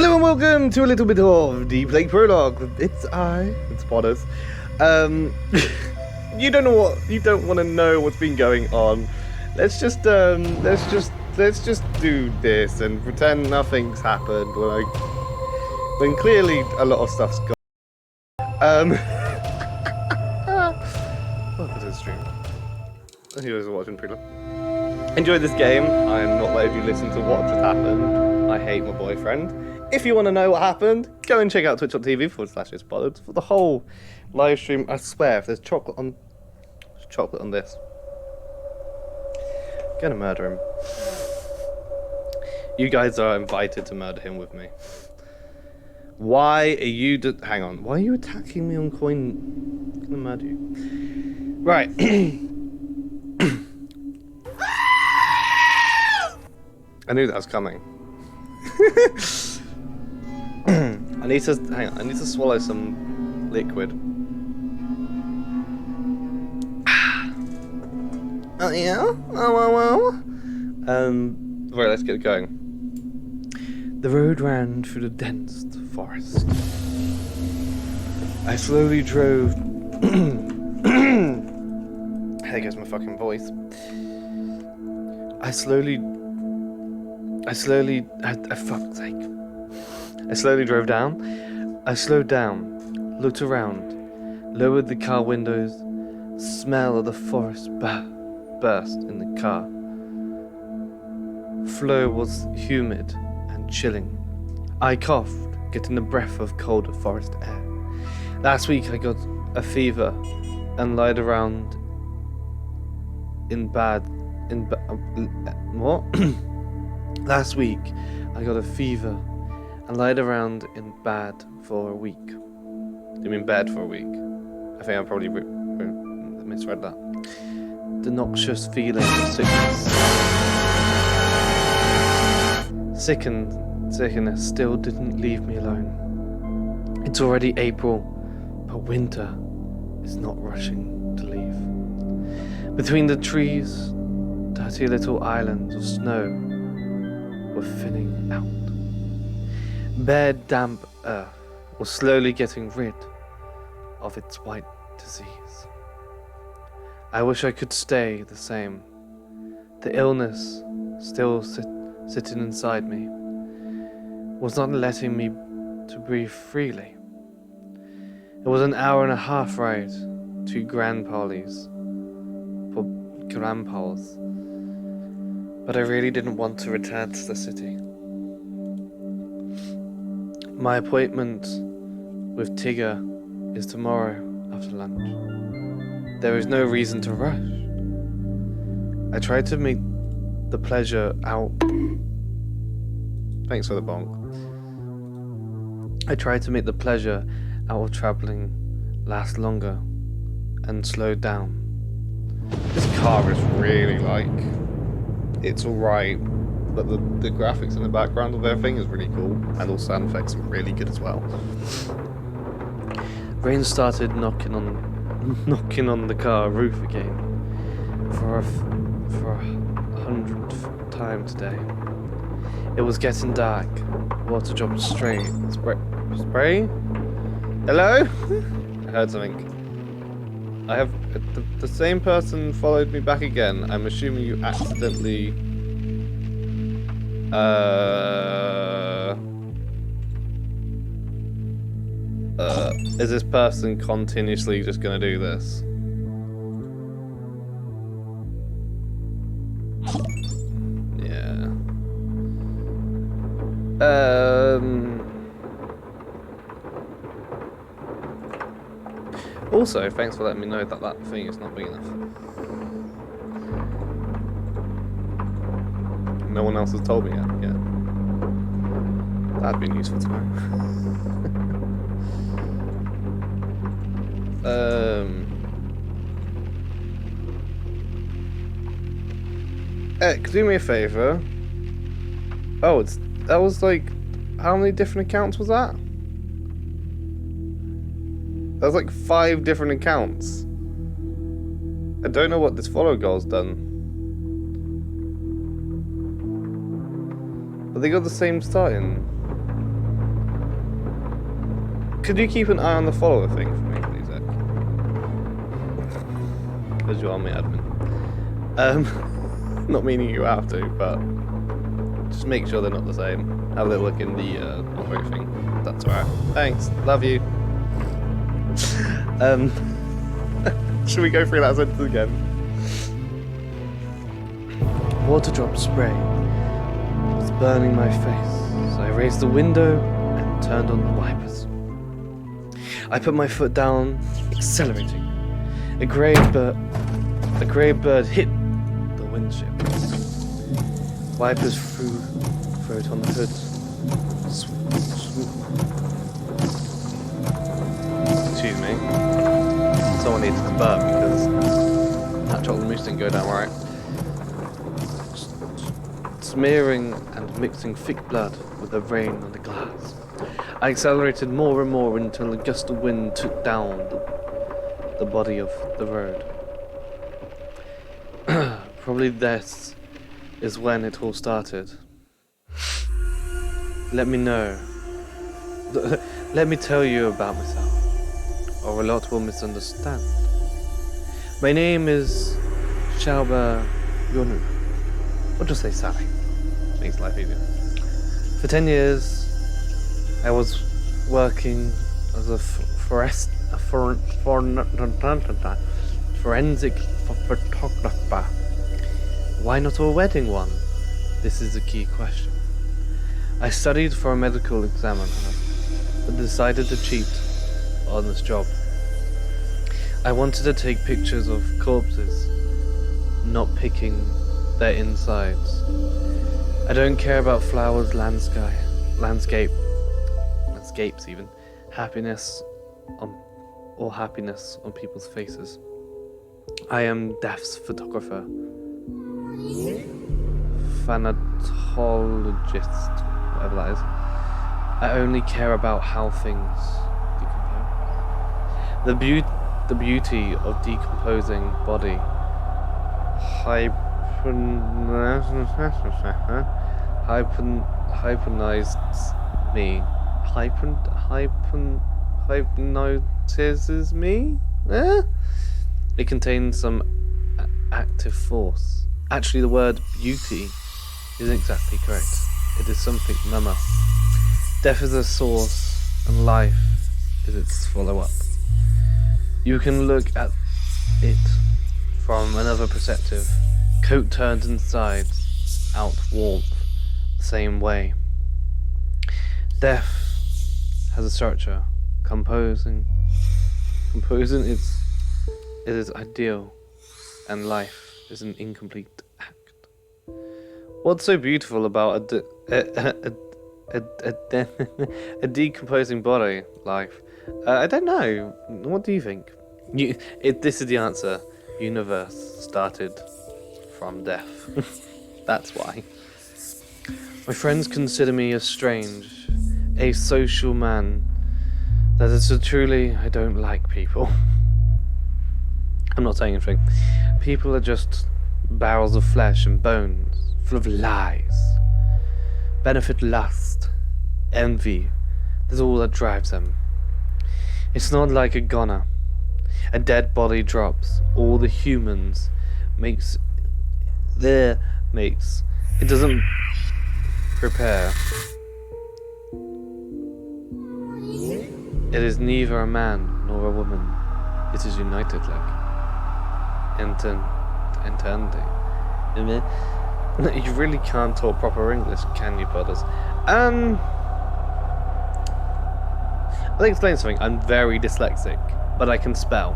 Hello and welcome to a little bit of the Play Prologue. It's Potters. You don't want to know what's been going on. Let's just do this and pretend nothing's happened when clearly a lot of stuff's gone. Welcome to the stream. You guys are watching Prologue. Enjoy this game. I'm not letting you listen to what just happened. I hate my boyfriend. If you want to know what happened, go and check out twitch.tv/itspotters for the whole live stream. I swear, if there's chocolate on this, I'm gonna murder him. You guys are invited to murder him with me. Why are you? Hang on. Why are you attacking me on coin? I'm gonna murder you. Right. I knew that was coming. I need to swallow some liquid. Oh yeah? Oh. Right, let's get going. The road ran through the dense forest. I slowly drove. There goes my fucking voice. I slowly drove down. I slowed down, looked around, lowered the car windows. The smell of the forest burst in the car. Flow was humid and chilling. I coughed, getting a breath of colder forest air. Last week I got a fever and lied around what? Last week I got a fever and lied around in bed for a week. You mean bed for a week? I think I probably misread that. The noxious feeling of sickness still didn't leave me alone. It's already April, but winter is not rushing to leave. Between the trees, dirty little islands of snow were thinning out. Bare, damp earth was slowly getting rid of its white disease. I wish I could stay the same. The illness, still sitting inside me, was not letting me to breathe freely. It was an hour and a half ride to Grandpa's, but I really didn't want to return to the city. My appointment with Tigger is tomorrow after lunch. There is no reason to rush. I tried to make the pleasure out. Thanks for the bonk. I tried to make the pleasure out of traveling last longer and slowed down. This car is really it's alright. But the graphics in the background of everything is really cool, and all sound effects are really good as well. Rain started knocking on the car roof again for a 100th time today. It was getting dark. Water dropped straight. Spray? Hello? I heard something. I have the same person followed me back again. I'm assuming you accidentally. Is this person continuously just gonna do this? Yeah. Also, thanks for letting me know that that thing is not big enough. No one else has told me yet. Yeah. That'd been useful to know. Ek, do me a favor. Oh, that was like, how many different accounts was that? That was like 5 different accounts. I don't know what this follow girl's done. But they got the same starting. Could you keep an eye on the follower thing for me, please, Zach? Because you are my admin. Not meaning you have to, but just make sure they're not the same. Have a little look in the follower thing. That's alright. Thanks. Love you. Should we go through that sentence again? Water drop spray was burning my face, so I raised the window and turned on the wipers. I put my foot down, accelerating. A grey bird hit the windshield. Wipers threw it on the hood. Swoop, swoop. Excuse me. Someone needs to burp because that chocolate mousse didn't go down right. Smearing and mixing thick blood with the rain on the glass. I accelerated more and more until a gust of wind took down the body of the road. Probably this is when it all started. Let me know. Let me tell you about myself, or a lot will misunderstand. My name is Shalba Yonu. Or just say Sally. Makes life easier. For 10 years, I was working as a forensic photographer. Why not a wedding one? This is the key question. I studied for a medical examiner, but decided to cheat on this job. I wanted to take pictures of corpses, not picking their insides. I don't care about flowers, landscapes even, happiness on people's faces. I am death's photographer, thanatologist, whatever that is. I only care about how things decompose. The beauty of decomposing body hypnotizes me. It contains some active force. Actually, the word beauty isn't exactly correct. It is something number. Death is a source, and life is its follow-up. You can look at it from another perspective. Coat turned inside, out warmth, the same way. Death has a structure. Composing is ideal, and life is an incomplete act. What's so beautiful about a decomposing body life? I don't know. What do you think? This is the answer. Universe started from death. That's why. My friends consider me a strange, asocial man. That is truly, I don't like people. I'm not saying anything. People are just barrels of flesh and bones, full of lies. Benefit, lust, envy. That's all that drives them. It's not like a goner. A dead body drops. All the humans makes. It doesn't prepare. It is neither a man nor a woman. It is united like eternity. You really can't talk proper English, can you, brothers? I'll explain something. I'm very dyslexic, but I can spell.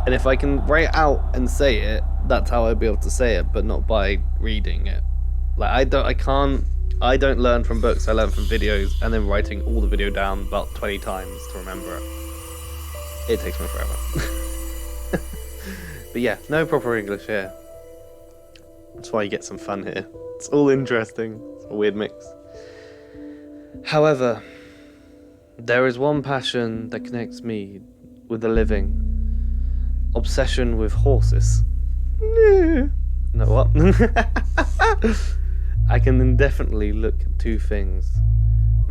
And if I can write out and say it, that's how I'll be able to say it, but not by reading it. Like I don't learn from books, I learn from videos, and then writing all the video down about 20 times to remember it. It takes me forever. But yeah, no proper English here. That's why you get some fun here. It's all interesting. It's a weird mix. However, there is one passion that connects me with the living. Obsession with horses. No, what? I can indefinitely look at two things.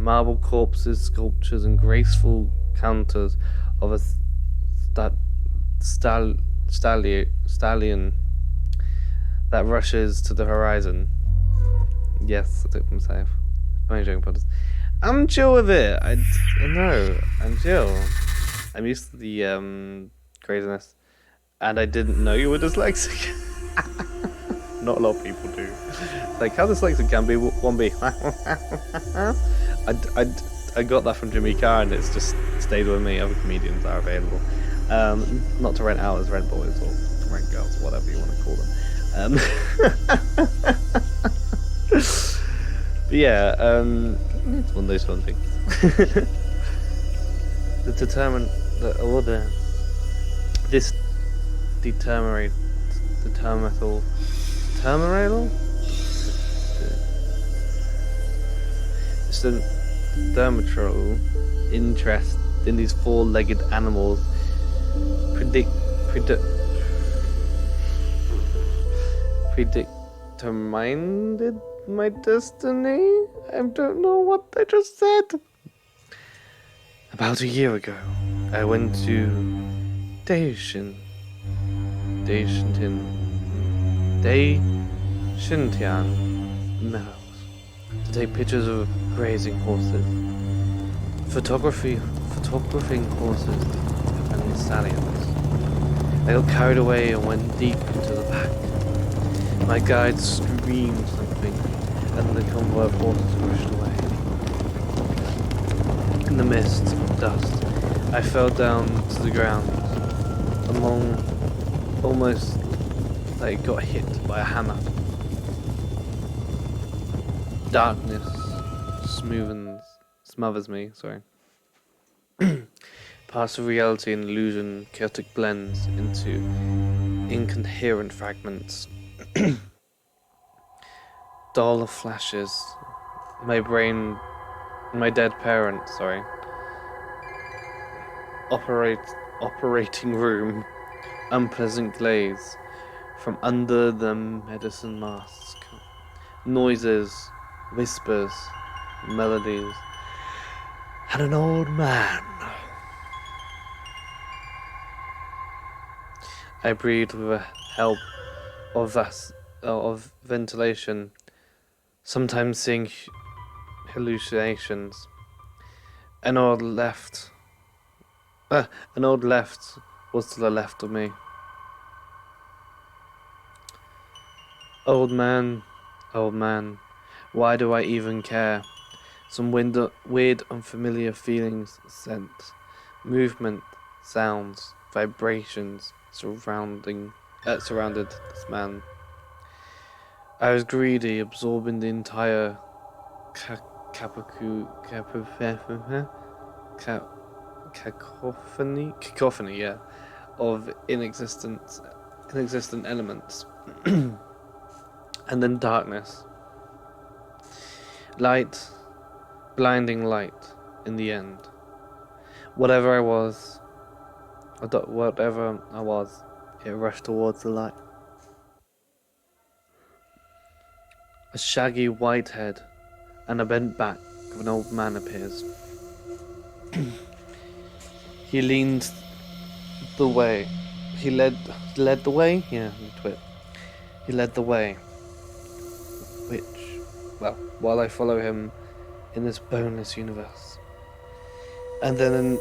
marble corpses, sculptures, and graceful counters of a stallion that rushes to the horizon. Yes, I took myself. I'm only joking about this. I'm chill with it. I know. I'm chill. I'm used to the craziness, and I didn't know you were dyslexic. Not a lot of people do. Like how dyslexic can be. 1B. I got that from Jimmy Carr, and it's just stayed with me. Other comedians are available. Not to rent out as rent boys or rent girls, whatever you want to call them. But yeah, it's one of those fun things. This dermatral interest in these four-legged animals predetermined my destiny. I don't know what I just said. About a year ago, I went to Daishintian Meadows to take pictures of grazing horses. Photographing horses and stallions. I got carried away and went deep into the pack. My guide screamed something, and the convoy of horses rushed away. In the mist of dust, I fell down to the ground, almost like got hit by a hammer. Darkness smothers me, Parts of reality and illusion, chaotic blends into incoherent fragments. Dull flashes. My dead parent, operating room. Unpleasant glaze from under the medicine mask. Noises, whispers, melodies, and an old man. I breathed with the help of ventilation, sometimes seeing hallucinations. An old left was to the left of me. Old man, why do I even care? Some weird, unfamiliar feelings, scents, movement, sounds, vibrations surrounded this man. I was greedy, absorbing the entire cacophony, of inexistent elements. And then darkness. Light, blinding light in the end. Whatever I was, it rushed towards the light. A shaggy white head and a bent back of an old man appears. He leaned the way. He led the way? Yeah, twit. He led the way. While I follow him in this boneless universe. And then an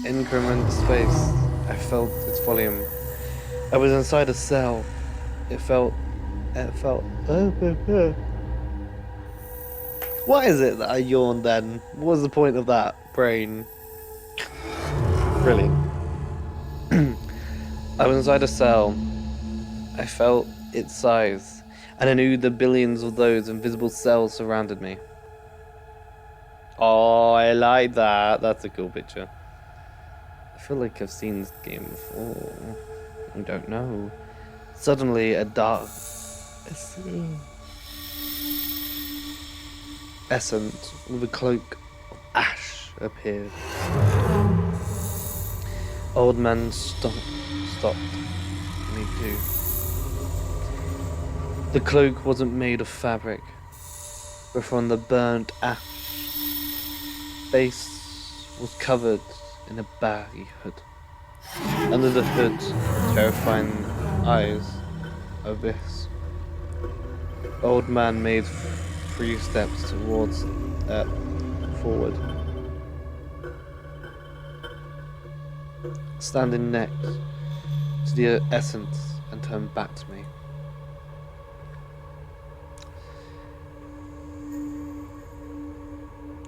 increment space, I felt its volume. I was inside a cell. It felt. What is it that I yawned then? What was the point of that, brain? Brilliant. I was inside a cell. I felt its size, and I knew the billions of those invisible cells surrounded me. Oh, I like that. That's a cool picture. I feel like I've seen this game before. I don't know. Suddenly, a dark essence with a cloak of ash appeared. Old man stopped me too. The cloak wasn't made of fabric, but from the burnt ash, face was covered in a baggy hood. Under the hood, terrifying eyes, abyss. Old man made 3 steps forward, standing next to the essence, and turned back to me.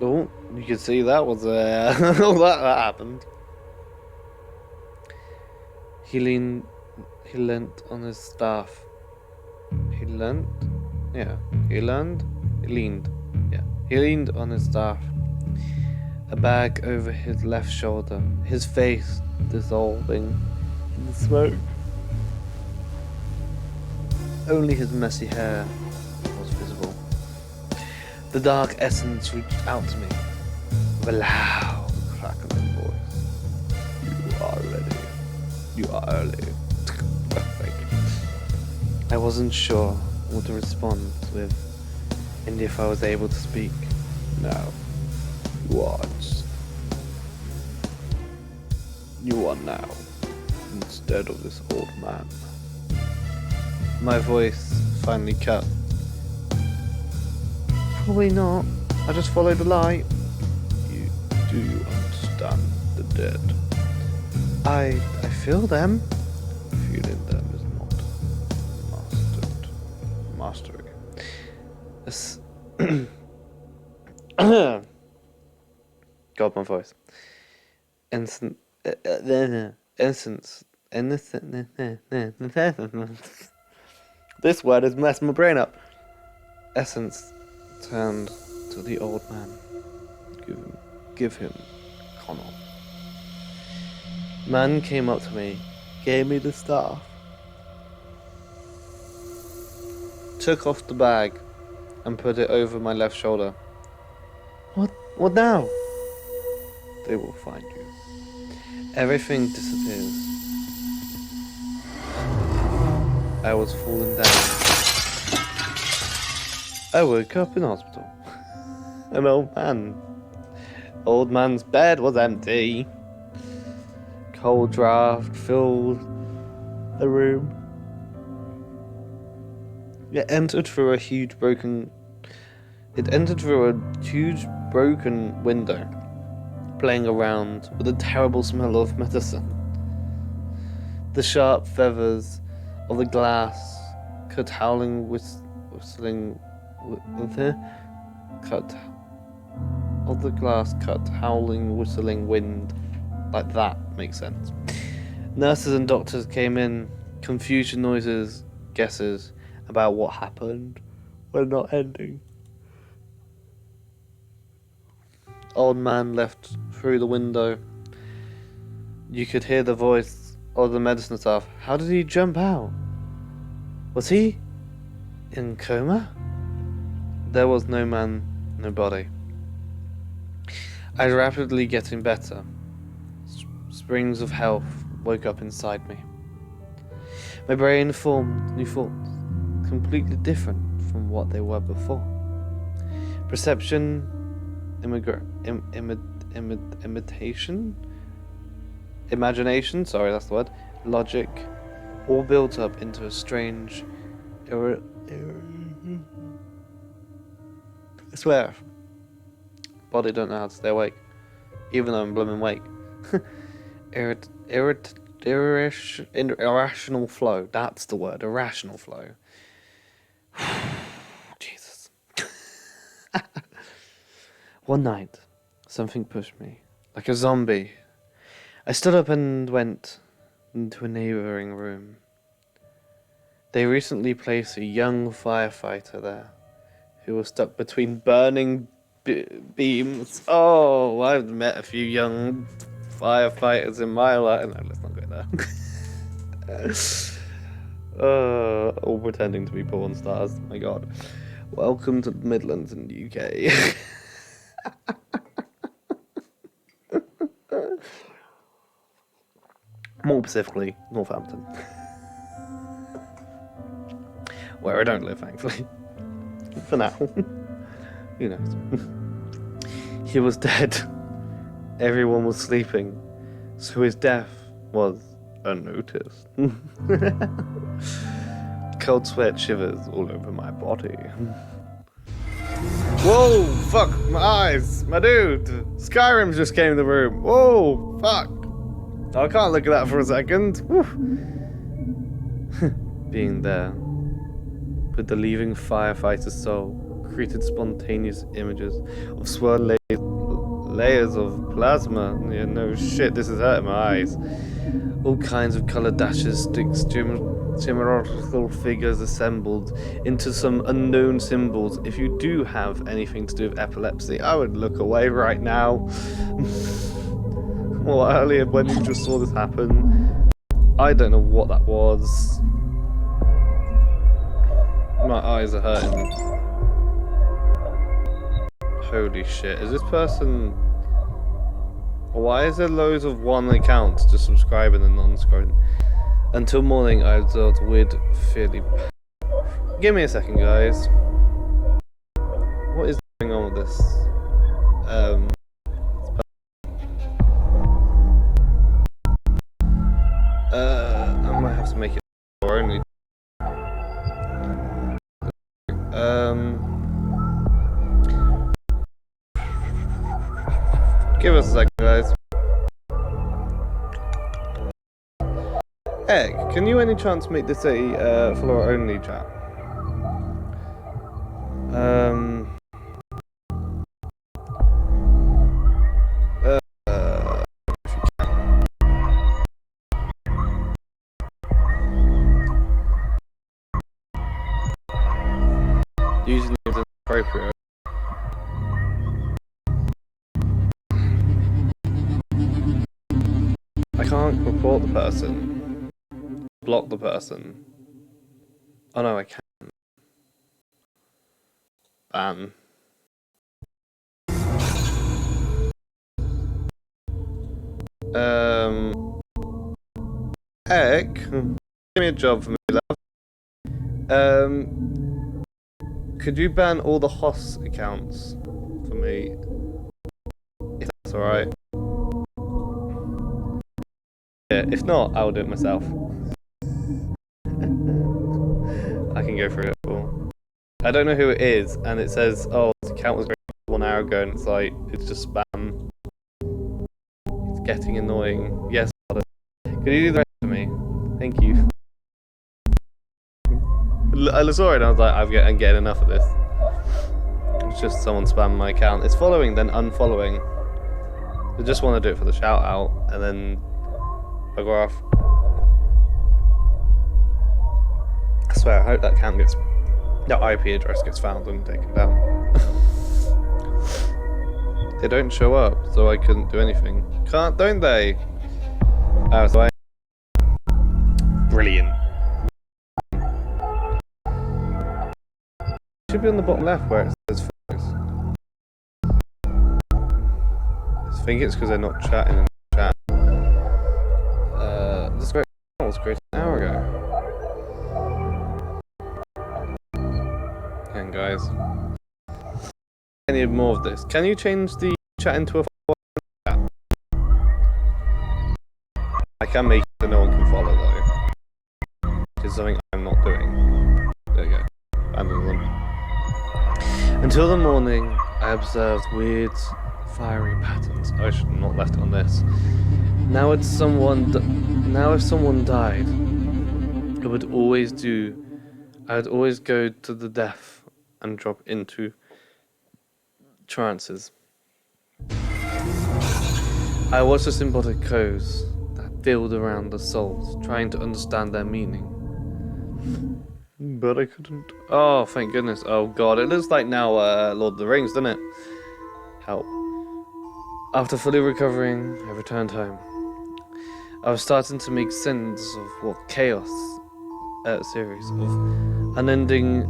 Oh, you can see that was that happened. He leaned on his staff. He leaned on his staff. A bag over his left shoulder, his face dissolving in the smoke. Only his messy hair was visible. The dark essence reached out to me with a loud, crackling voice. You are ready. You are early. I wasn't sure what to respond with, and if I was able to speak. Now, you are now, instead of this old man. My voice finally cut. Probably not. I just followed the light. Do you understand the dead? I feel them. Feeling them is not mastery. God, my voice. Essence. This word has messed my brain up. Essence turned to the old man. Give him Connor. Man came up to me, gave me the staff, took off the bag, and put it over my left shoulder. What now? They will find you. Everything disappears. I was falling down. I woke up in hospital. An old man's bed was empty. Cold draft filled the room. It entered through a huge broken window, playing around with a terrible smell of medicine. The sharp feathers of the glass cut howling whistling wind. Like that makes sense. Nurses and doctors came in, confusion noises, guesses about what happened when not ending. Old man left through the window. You could hear the voice of the medicine staff. How did he jump out? Was he in coma? There was no man, no body. I was rapidly getting better. Springs of health woke up inside me. My brain formed new thoughts, completely different from what they were before. Perception, imagination, sorry, that's the word, logic, all built up into a strange, I swear, body don't know how to stay awake, even though I'm blooming awake. Irrational flow, that's the word, irrational flow. Jesus. One night, something pushed me, like a zombie. I stood up and went into a neighbouring room. They recently placed a young firefighter there, who was stuck between burning beams. Oh, I've met a few young firefighters in my life. No, let's not go there. All pretending to be porn stars. My God. Welcome to the Midlands in the UK. More specifically, Northampton. Where I don't live, thankfully. For now. Who knows? He was dead. Everyone was sleeping, so his death was unnoticed. Cold sweat shivers all over my body. Whoa, fuck, my eyes, my dude. Skyrim just came in the room. Whoa, fuck. I can't look at that for a second. Being there, with the leaving firefighter's soul, created spontaneous images of swirled layers of plasma. Yeah, no shit, this is hurting my eyes. All kinds of colour dashes, sticks, geometrical figures assembled into some unknown symbols. If you do have anything to do with epilepsy, I would look away right now. Well, earlier when you just saw this happen, I don't know what that was. My eyes are hurting. Holy shit, is this person... Why is there loads of one accounts just subscribing and non-subscribing? Until morning, I observed weird, fairly... Give me a second, guys. What is going on with this? I might have to make it more only. Give us a second, guys. Egg, can you any chance make this a follower only chat? Using it as appropriate. I can't report the person. Block the person. Oh no, I can. Ban. Egg, give me a job for me, love. Could you ban all the Hoss accounts for me? If that's alright. Yeah, if not, I'll do it myself. I can go through it all. I don't know who it is, and it says, oh, this account was created 1 hour ago, and it's like, it's just spam. It's getting annoying. Yes, could you do the rest for me? Thank you. I saw it and I was like, I'm getting enough of this. It's just someone spamming my account. It's following, then unfollowing. I just want to do it for the shout out, and then I go off. I swear, I hope that account gets, that IP address gets found and taken down. They don't show up, so I couldn't do anything. Can't, don't they? Oh, so brilliant. Should be on the bottom left where it says focus. I think it's because they're not chatting in the chat. This was created an hour ago. And guys, I need more of this. Can you change the chat into a chat? I can make it so no one can follow though. Which is something I'm not doing. There you go. Abandon them. Until the morning, I observed weird, fiery patterns. I should have not left it on this. Now if someone died, I would always go to the death and drop into trances. I watched the symbolic codes that filled around the souls, trying to understand their meaning. But I couldn't. Oh, thank goodness. Oh god, it looks like now Lord of the Rings, doesn't it? Help. After fully recovering, I returned home. I was starting to make sense of what chaos, a series of unending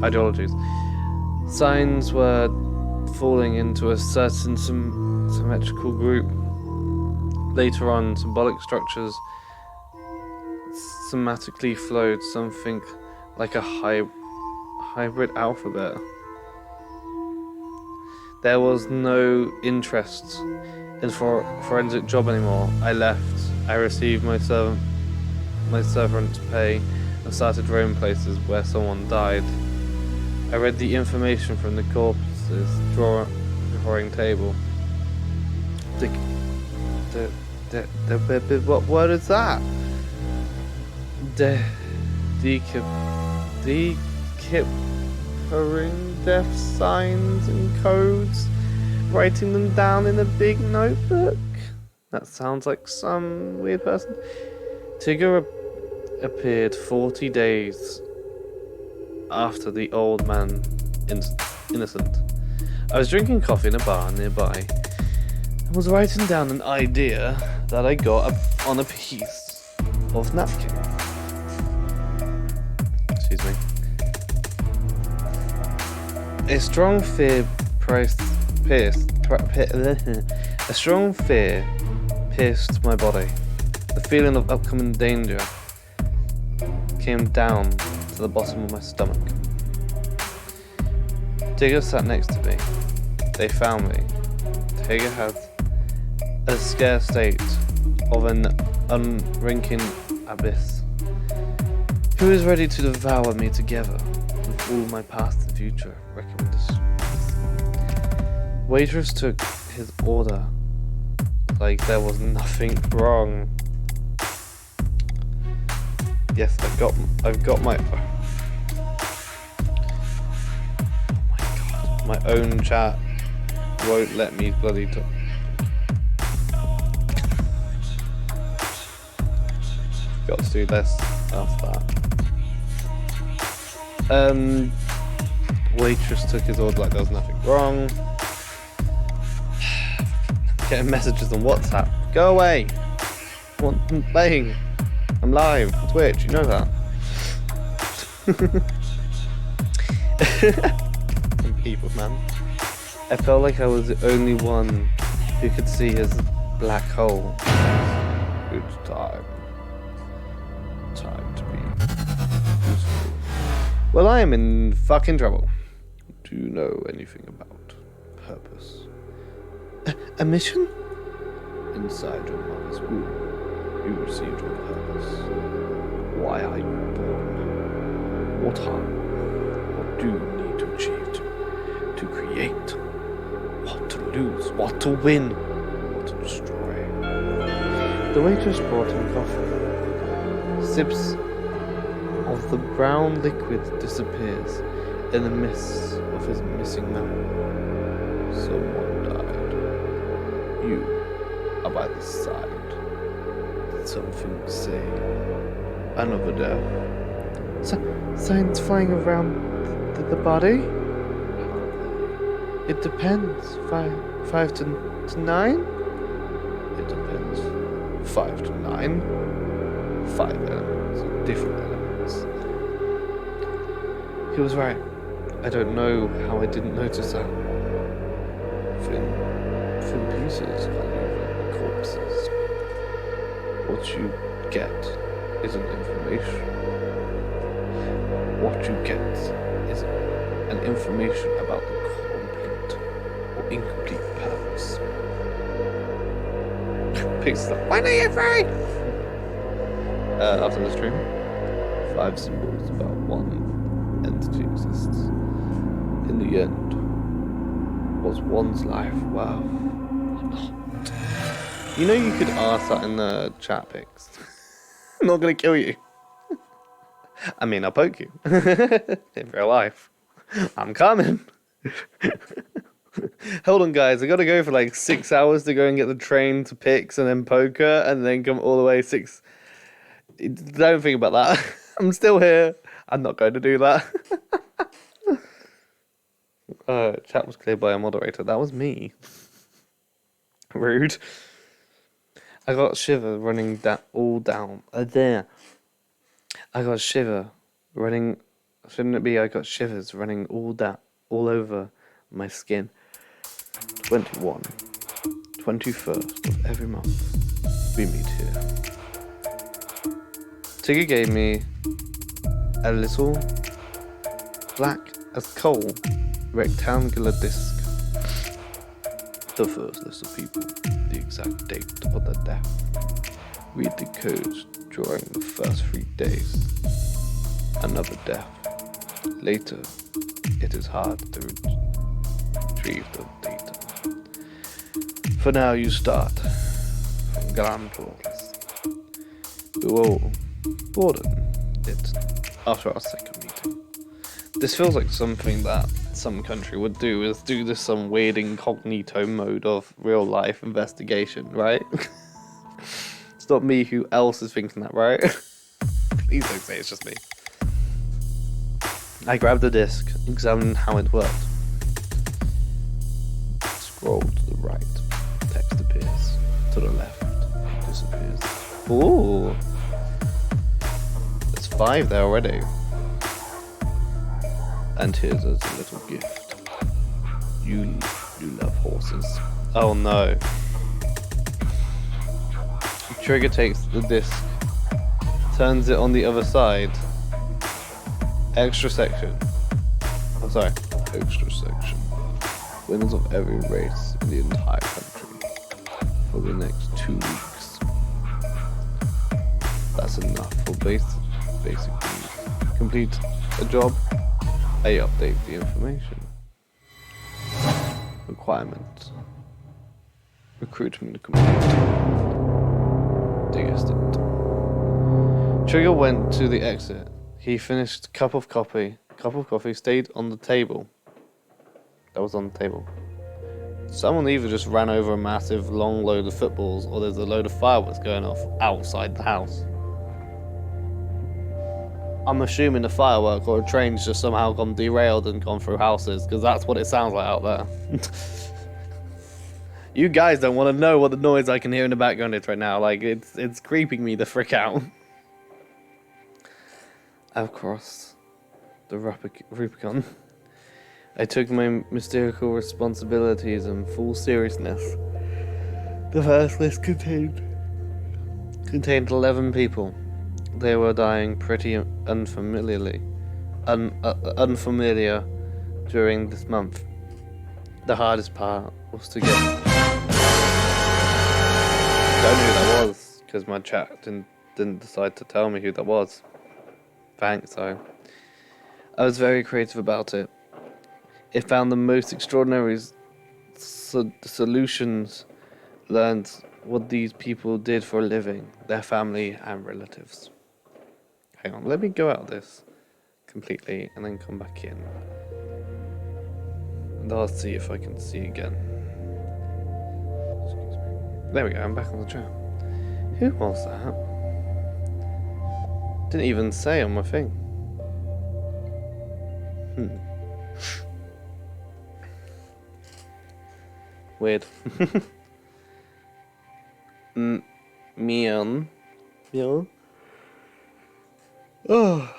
ideologies. Signs were falling into a certain symmetrical group. Later on, symbolic structures systematically flowed something like a hybrid alphabet. There was no interest in forensic job anymore. I left. I received my severance pay and started roaming places where someone died. I read the information from the corpse's drawing table. What word is that? Deciphering death signs and codes, writing them down in a big notebook. That sounds like some weird person. Tigger appeared 40 days after the old man innocent. I was drinking coffee in a bar nearby and was writing down an idea that I got on a piece of napkin. Excuse me. A strong fear pierced my body. The feeling of upcoming danger came down to the bottom of my stomach. Tigger sat next to me. They found me. Tigger had a scared state of an unwinking abyss. Who is ready to devour me together with all my past and future recommendations? Waitress took his order like there was nothing wrong. Yes, I've got my. Oh my god, my own chat won't let me bloody talk. Got to do this after that. Waitress took his order like there was nothing wrong. Getting messages on WhatsApp. Go away. I'm playing. I'm live on Twitch, you know that. Some people, man. I felt like I was the only one who could see his black hole. It's time to be useful. Well, I am in fucking trouble. Do you know anything about purpose? A mission? Inside your mother's womb, you received your purpose. Why are you born? What harm? What do you need to achieve to create? What to lose? What to win? What to destroy? The waitress brought him coffee. Sips of the brown liquid disappears in the mist of his missing man. Someone died. You are by the side. Something say. Another death. Signs flying around the body? It depends. Five to 9? It depends. 5 to 9. 5 elements. Different elements. He was right. I don't know how I didn't notice that. Thin pieces are leaving corpses. What you get isn't information. What you get is an information about the complete or incomplete purpose. Picks up. When are you free? After the stream, 5 symbols about one entity exists. In the end, was one's life worth? You know you could ask that in the chat pics. I'm not gonna kill you. I mean, I'll poke you. In real life. I'm coming. Hold on, guys. I gotta go for like 6 hours to go and get the train to Pix and then poker and then come all the way 6. Don't think about that. I'm still here. I'm not going to do that. Chat was cleared by a moderator. That was me. Rude. I got a shiver running all down. There. I got a shiver running. Shouldn't it be? I got shivers running all over my skin. 21, 21st of every month, we meet here. Tigger gave me a little black as coal rectangular disc. The first list of people, the exact date of their death. Read the codes during the first 3 days. Another death. Later, it is hard to retrieve the data. For now, you start from Grand Tours. We will broaden it after our second meeting. This feels like something that some country would do, is do this some weird incognito mode of real life investigation, right? It's not me, who else is thinking that, right? Please don't say it's just me. I grabbed the disc, examined how it worked. Scroll to the right, text appears. To the left, it disappears. Ooh! There's 5 there already. And here's a little gift. You love horses. Oh no. Trigger takes the disc, turns it on the other side. Extra section. Oh, sorry. Extra section. Winners of every race in the entire country for the next 2 weeks. That's enough for basically complete a job. I update the information. Requirement. Recruitment complete. Digest it. Trigger went to the exit. He finished cup of coffee, stayed on the table. That was on the table. Someone either just ran over a massive long load of footballs, or there's a load of fireworks going off outside the house. I'm assuming a firework or a train's just somehow gone derailed and gone through houses, because that's what it sounds like out there. You guys don't want to know what the noise I can hear in the background is right now. Like, it's creeping me the frick out. I've crossed the Rubicon. I took my mystical responsibilities in full seriousness. The first list contained 11 people. They were dying pretty unfamiliar during this month. The hardest part was to get... Don't know who that was, because my chat didn't decide to tell me who that was. Thanks, though. I was very creative about it. It found the most extraordinary solutions, learned what these people did for a living, their family and relatives. Hang on, let me go out of this completely and then come back in. And I'll see if I can see again. Excuse me. There we go, I'm back on the chat. Who was that? Didn't even say on my thing. Weird. Mian. Oh.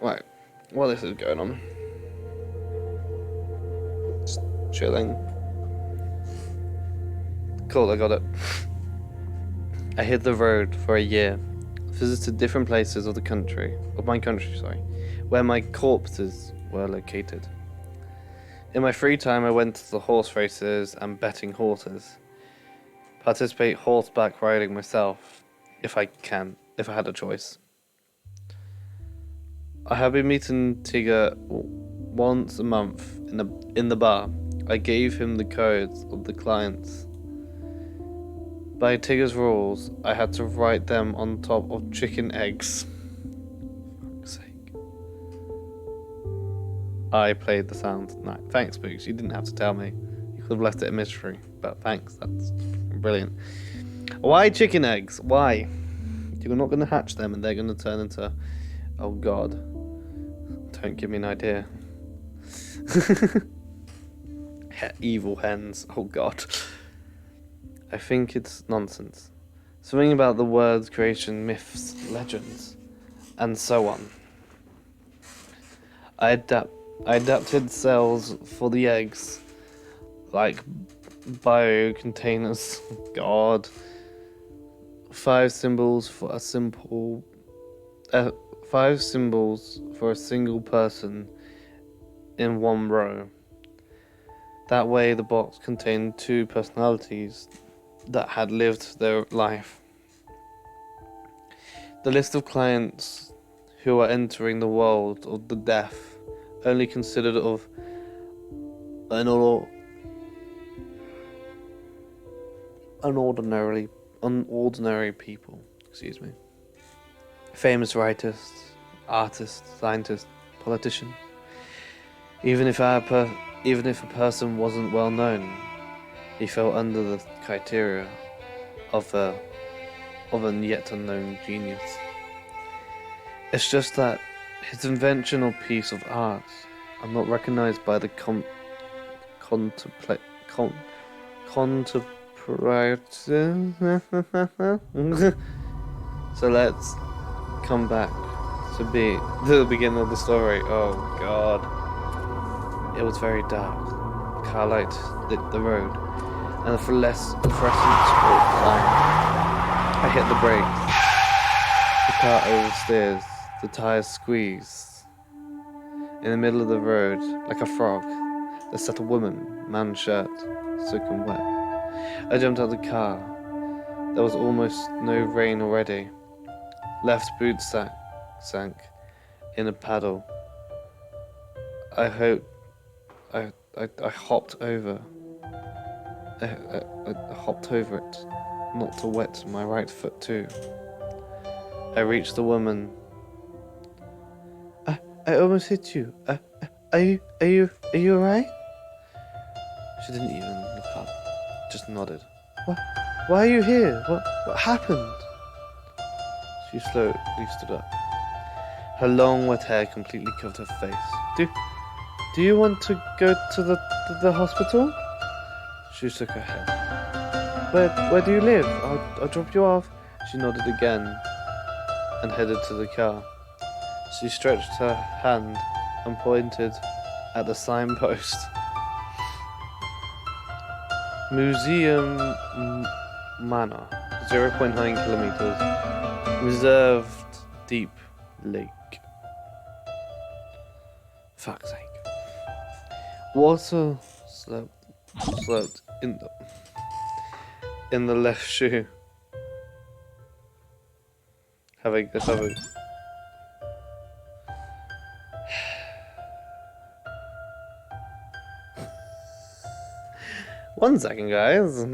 Right. While this is going on. Just chilling. Cool, I got it. I hit the road for a year. Visited different places of my country, where my corpses were located. In my free time, I went to the horse races and betting horses. Participate horseback riding myself, if I had a choice. I have been meeting Tigger once a month in the bar. I gave him the codes of the clients. By Tigger's rules, I had to write them on top of chicken eggs. For fuck's sake. I played the sound. No, thanks, Boogs. You didn't have to tell me. You could have left it a mystery. But thanks, that's brilliant. Why chicken eggs? Why? You're not going to hatch them and they're going to turn into... Oh, God. Don't give me an idea. Evil hens. Oh, God. I think it's nonsense. Something about the words, creation, myths, legends, and so on. I adapted cells for the eggs, like bio containers. God. 5 symbols for a simple 5 symbols for a single person in one row. That way the box contained 2 personalities that had lived their life. The list of clients who are entering the world of the deaf only considered of unordinary people. Excuse me. Famous writers, artists, scientists, politicians. Even if a person wasn't well known, he fell under the criteria of a yet unknown genius. It's just that his invention or piece of art are not recognized by the So let's come back to the beginning of the story. Oh God. It was very dark. Car light lit the road, and a fluorescent light. I hit the brakes. The car oversteers. The tires squeeze. In the middle of the road, like a frog, there sat a woman, man's shirt, soaking wet. I jumped out of the car. There was almost no rain already. Left boot sank in a puddle. I hopped over. I hopped over it, not to wet my right foot too. I reached the woman. I almost hit you. Are you alright? She didn't even look up, just nodded. Why are you here? What happened? She slowly stood up. Her long wet hair completely covered her face. Do you want to go to the hospital? She shook her head. Where do you live? I'll drop you off. She nodded again and headed to the car. She stretched her hand and pointed at the signpost. Museum Manor, 0.9 kilometers. Reserved Deep Lake. Fuck's sake. Water sloped in the left shoe. Have a 1 second, guys.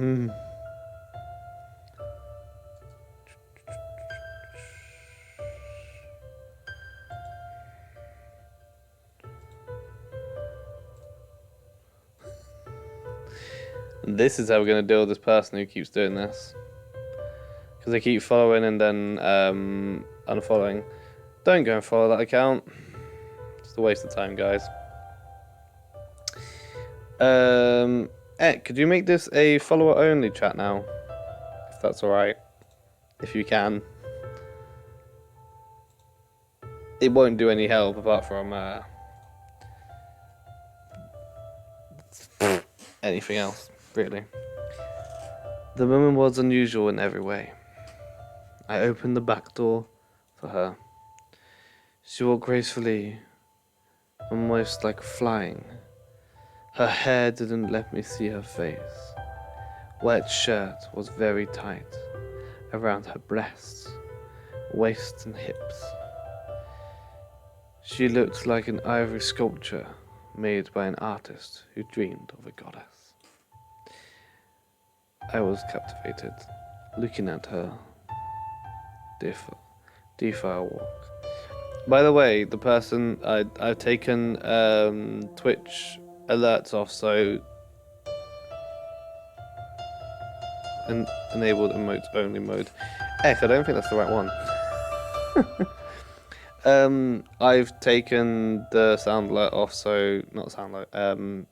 This is how we're going to deal with this person who keeps doing this. Because they keep following and then unfollowing. Don't go and follow that account. It's a waste of time, guys. Could you make this a follower-only chat now? If that's alright. If you can. It won't do any help apart from anything else, really. The woman was unusual in every way. I opened the back door for her. She walked gracefully, almost like flying. Her hair didn't let me see her face. Wet shirt was very tight around her breasts, waist and hips. She looked like an ivory sculpture made by an artist who dreamed of a goddess. I was captivated, looking at her defile walk. By the way, the person I've taken Twitch alerts off, so enabled emotes only mode. Heck, I don't think that's the right one. I've taken the sound alert off, so not sound alert,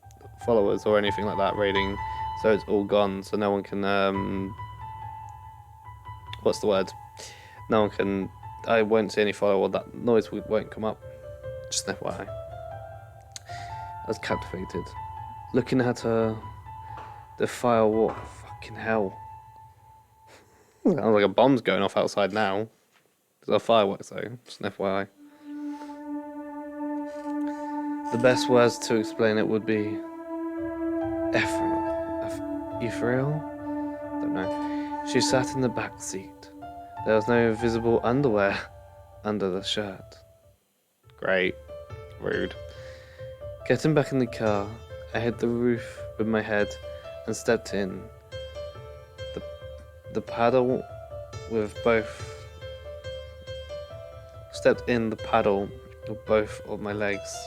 followers or anything like that rating, so it's all gone, so no one can what's the word? No one can. I won't see any follow, or that noise won't come up. Just an FYI. I was captivated, looking at her defile walk. Fucking hell! Sounds like a bomb's going off outside now. Because they're fireworks though, just an FYI. The best words to explain it would be ethereal? Don't know. She sat in the back seat. There was no visible underwear under the shirt. Great. Rude. Getting back in the car, I hit the roof with my head and stepped in. The paddle with both of my legs.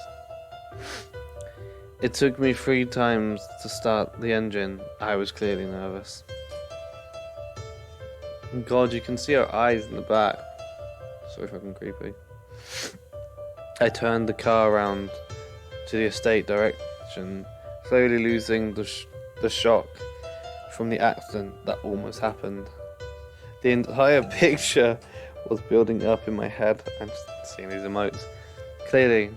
It took me 3 times to start the engine. I was clearly nervous. God, you can see her eyes in the back. So fucking creepy. I turned the car around to the estate direction, slowly losing the shock from the accident that almost happened. The entire picture was building up in my head. I'm just seeing these emotes. Clearly,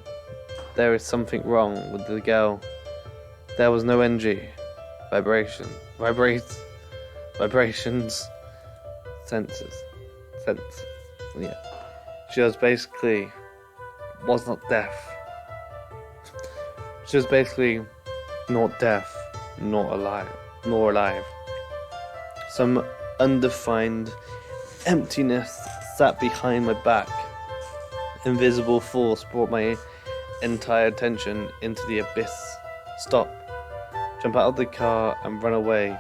there is something wrong with the girl. There was no NG. Vibrations. Yeah. She was basically not deaf. She was basically not deaf, nor alive. Some undefined emptiness sat behind my back. Invisible force brought my entire attention into the abyss. Stop. Jump out of the car and run away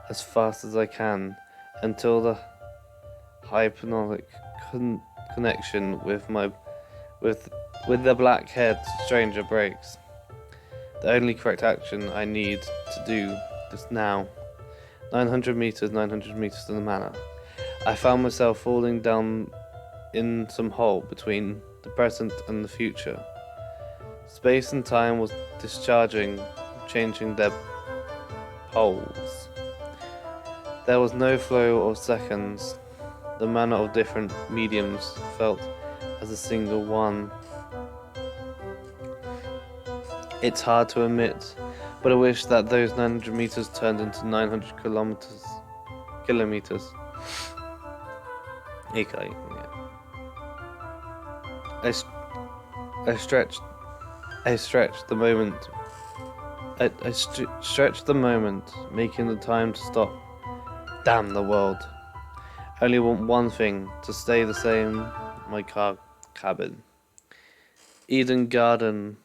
as fast as I can until the hypnotic connection with the black-haired stranger breaks. The only correct action I need to do this now. 900 meters to the manor. I found myself falling down in some hole between the present and the future. Space and time was discharging, changing their poles. There was no flow of seconds. The manner of different mediums felt as a single one. It's hard to admit, but I wish that those 900 meters turned into 900 kilometers. Okay, yeah. I stretched the moment. I stretched the moment, making the time to stop. Damn the world. I only want one thing, to stay the same, my cabin. Eden Garden,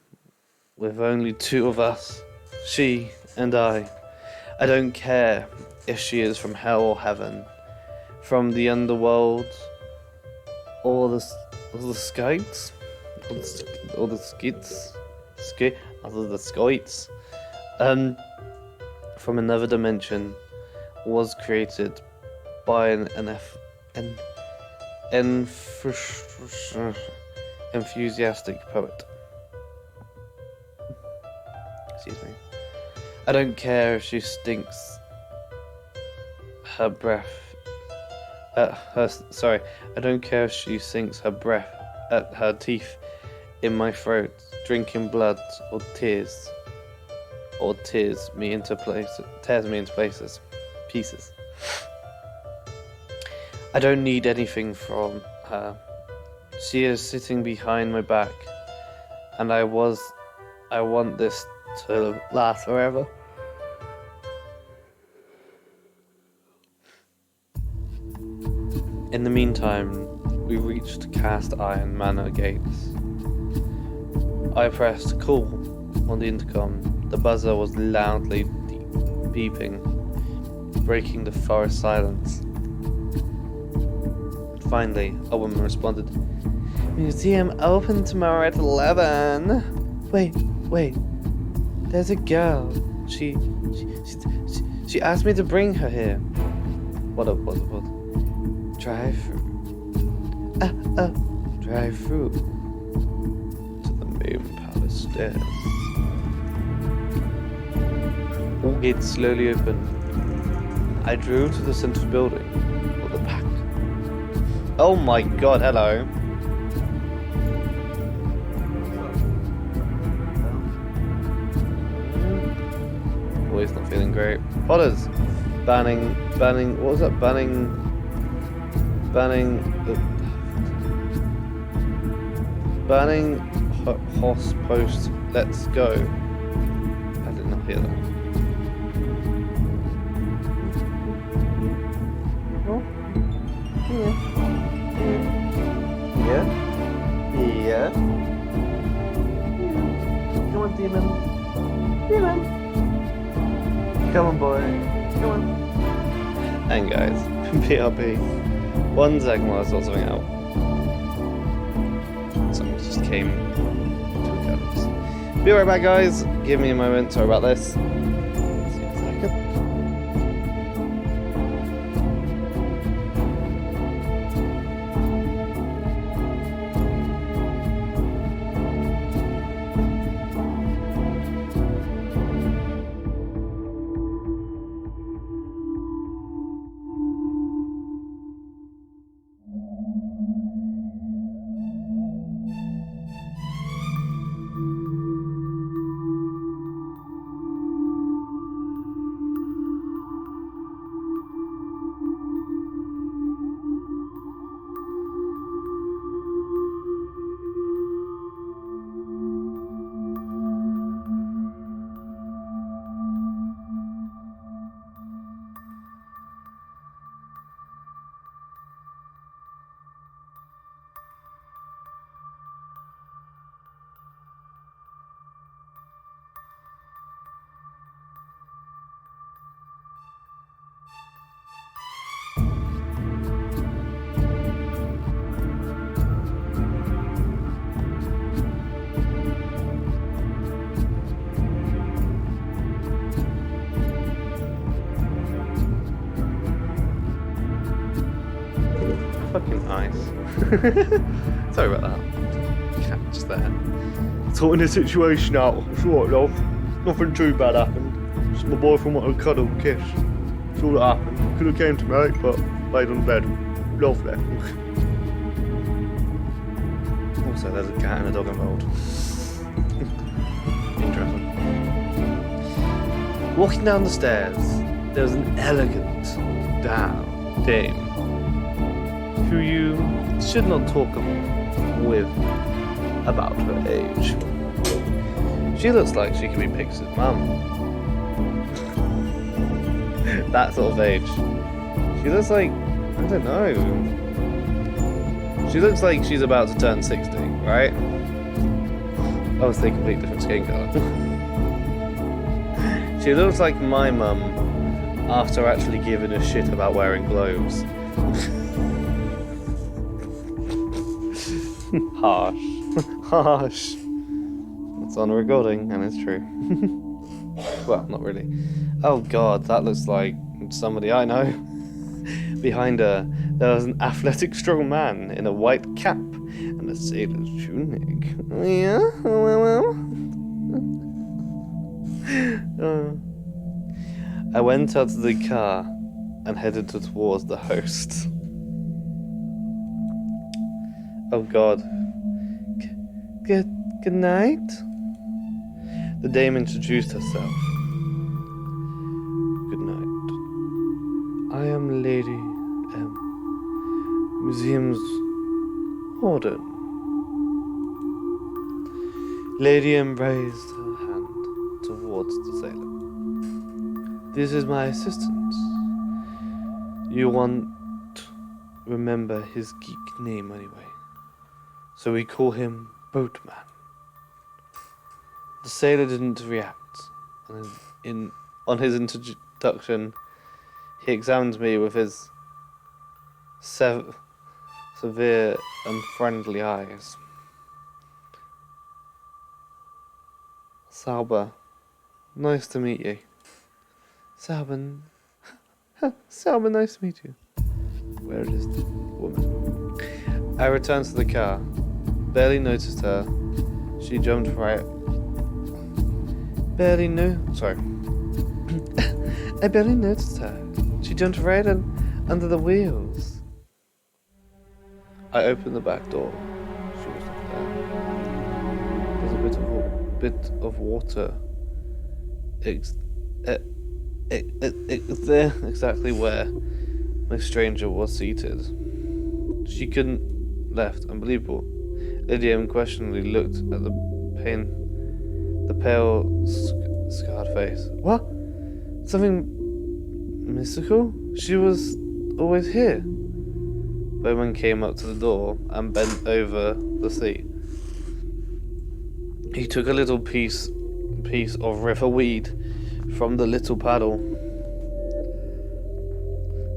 with only 2 of us, she and I. I don't care if she is from hell or heaven, from the underworld, or the skites, or the skites, from another dimension, was created by an enthusiastic poet. Excuse me. I don't care if she stinks her breath at her. Sorry, I don't care if she sinks her breath at her teeth in my throat, drinking blood or tears me into pieces. I don't need anything from her. She is sitting behind my back, and I want this to last forever. In the meantime, we reached Cast Iron Manor gates. I pressed call on the intercom. The buzzer was loudly beeping, breaking the forest silence. Finally, a woman responded, "Museum open tomorrow at 11. Wait. There's a girl. She asked me to bring her here." What? Drive through. Drive through to the main palace stairs. All gates slowly opened. I drove to the center building, or the back. Oh my god, hello. Oh, he's not feeling great. Potters! Banning, what was that? Banning Burning horse post, let's go. I did not hear that. Oh. Yeah. Yeah. Come on, demon. Demon. Come on, boy. Come on. And guys, BRB. One DISCLAMOR sorts something out. Something just came to a collapse. Be right back, guys. Give me a moment. Sorry about this. See you in a second. Fucking nice. Sorry about that. Catch there. Sorting the situation out. It's alright, love. Nothing too bad happened. Just my boyfriend wanted a cuddle and kiss. That's all that happened. Could have came to me, but laid on bed. Lovely. Also, there's a cat and a dog involved. Interesting. Walking down the stairs, there was an elegant dame who you should not talk with about her age. She looks like she could be Pix's mum. That sort of age. She looks like, I don't know. She looks like she's about to turn 60, right? Obviously, complete different skin colour. She looks like my mum after actually giving a shit about wearing gloves. Harsh. Harsh. It's on recording, and it's true. Well, not really. Oh god, that looks like somebody I know. Behind her, there was an athletic strong man in a white cap and a sailor's tunic. Yeah? I went out of the car and headed towards the host. Oh god. Good night? The dame introduced herself. Good night. I am Lady M. Museum's warden. Lady M raised her hand towards the sailor. This is my assistant. You won't remember his geek name anyway, so we call him Boatman. The sailor didn't react. On his introduction, he examined me with his severe and friendly eyes. Sauber, nice to meet you. Sauber, nice to meet you. Where is the woman? I returned to the car. Barely noticed her. She jumped right. I barely noticed her. She jumped right under the wheels. I opened the back door. She was not there. There's a bit of water. It's there exactly where my stranger was seated. She couldn't left. Unbelievable. Lady M questioningly looked at the pale, scarred face. What? Something mystical? She was always here. Bowman came up to the door and bent over the seat. He took a little piece of river weed from the little paddle.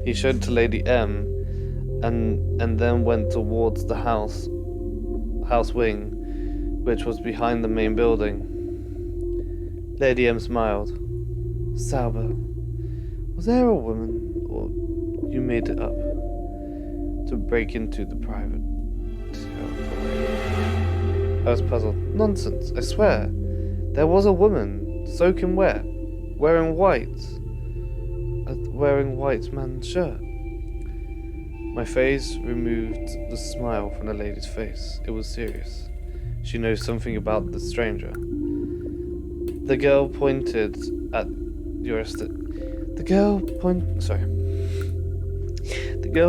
He showed to Lady M, and then went towards the house wing, which was behind the main building. Lady M smiled. Sauber, was there a woman, or you made it up to break into the private? I was puzzled. Nonsense, I swear. There was a woman, soaking wet, wearing white man's shirt. My face removed the smile from the lady's face. It was serious. She knows something about the stranger. The girl pointed at your estate. The girl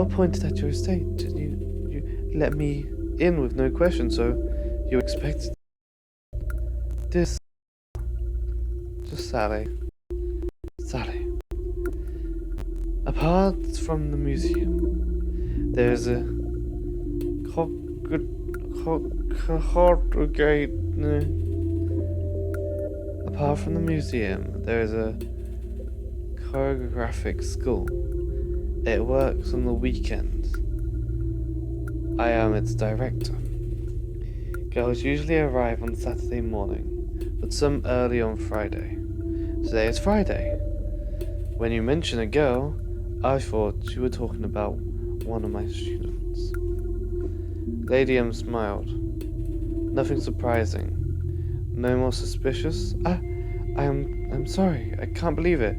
pointed at your estate. You let me in with no question, so you expected this. Just Sally. Apart from the museum, there's a Apart from the museum, there is a choreographic school. It works on the weekends. I am its director. Girls usually arrive on Saturday morning, but some early on Friday. Today is Friday. When you mention a girl, I thought you were talking about one of my students. Lady M smiled. Nothing surprising. No more suspicious? I'm sorry. I can't believe it.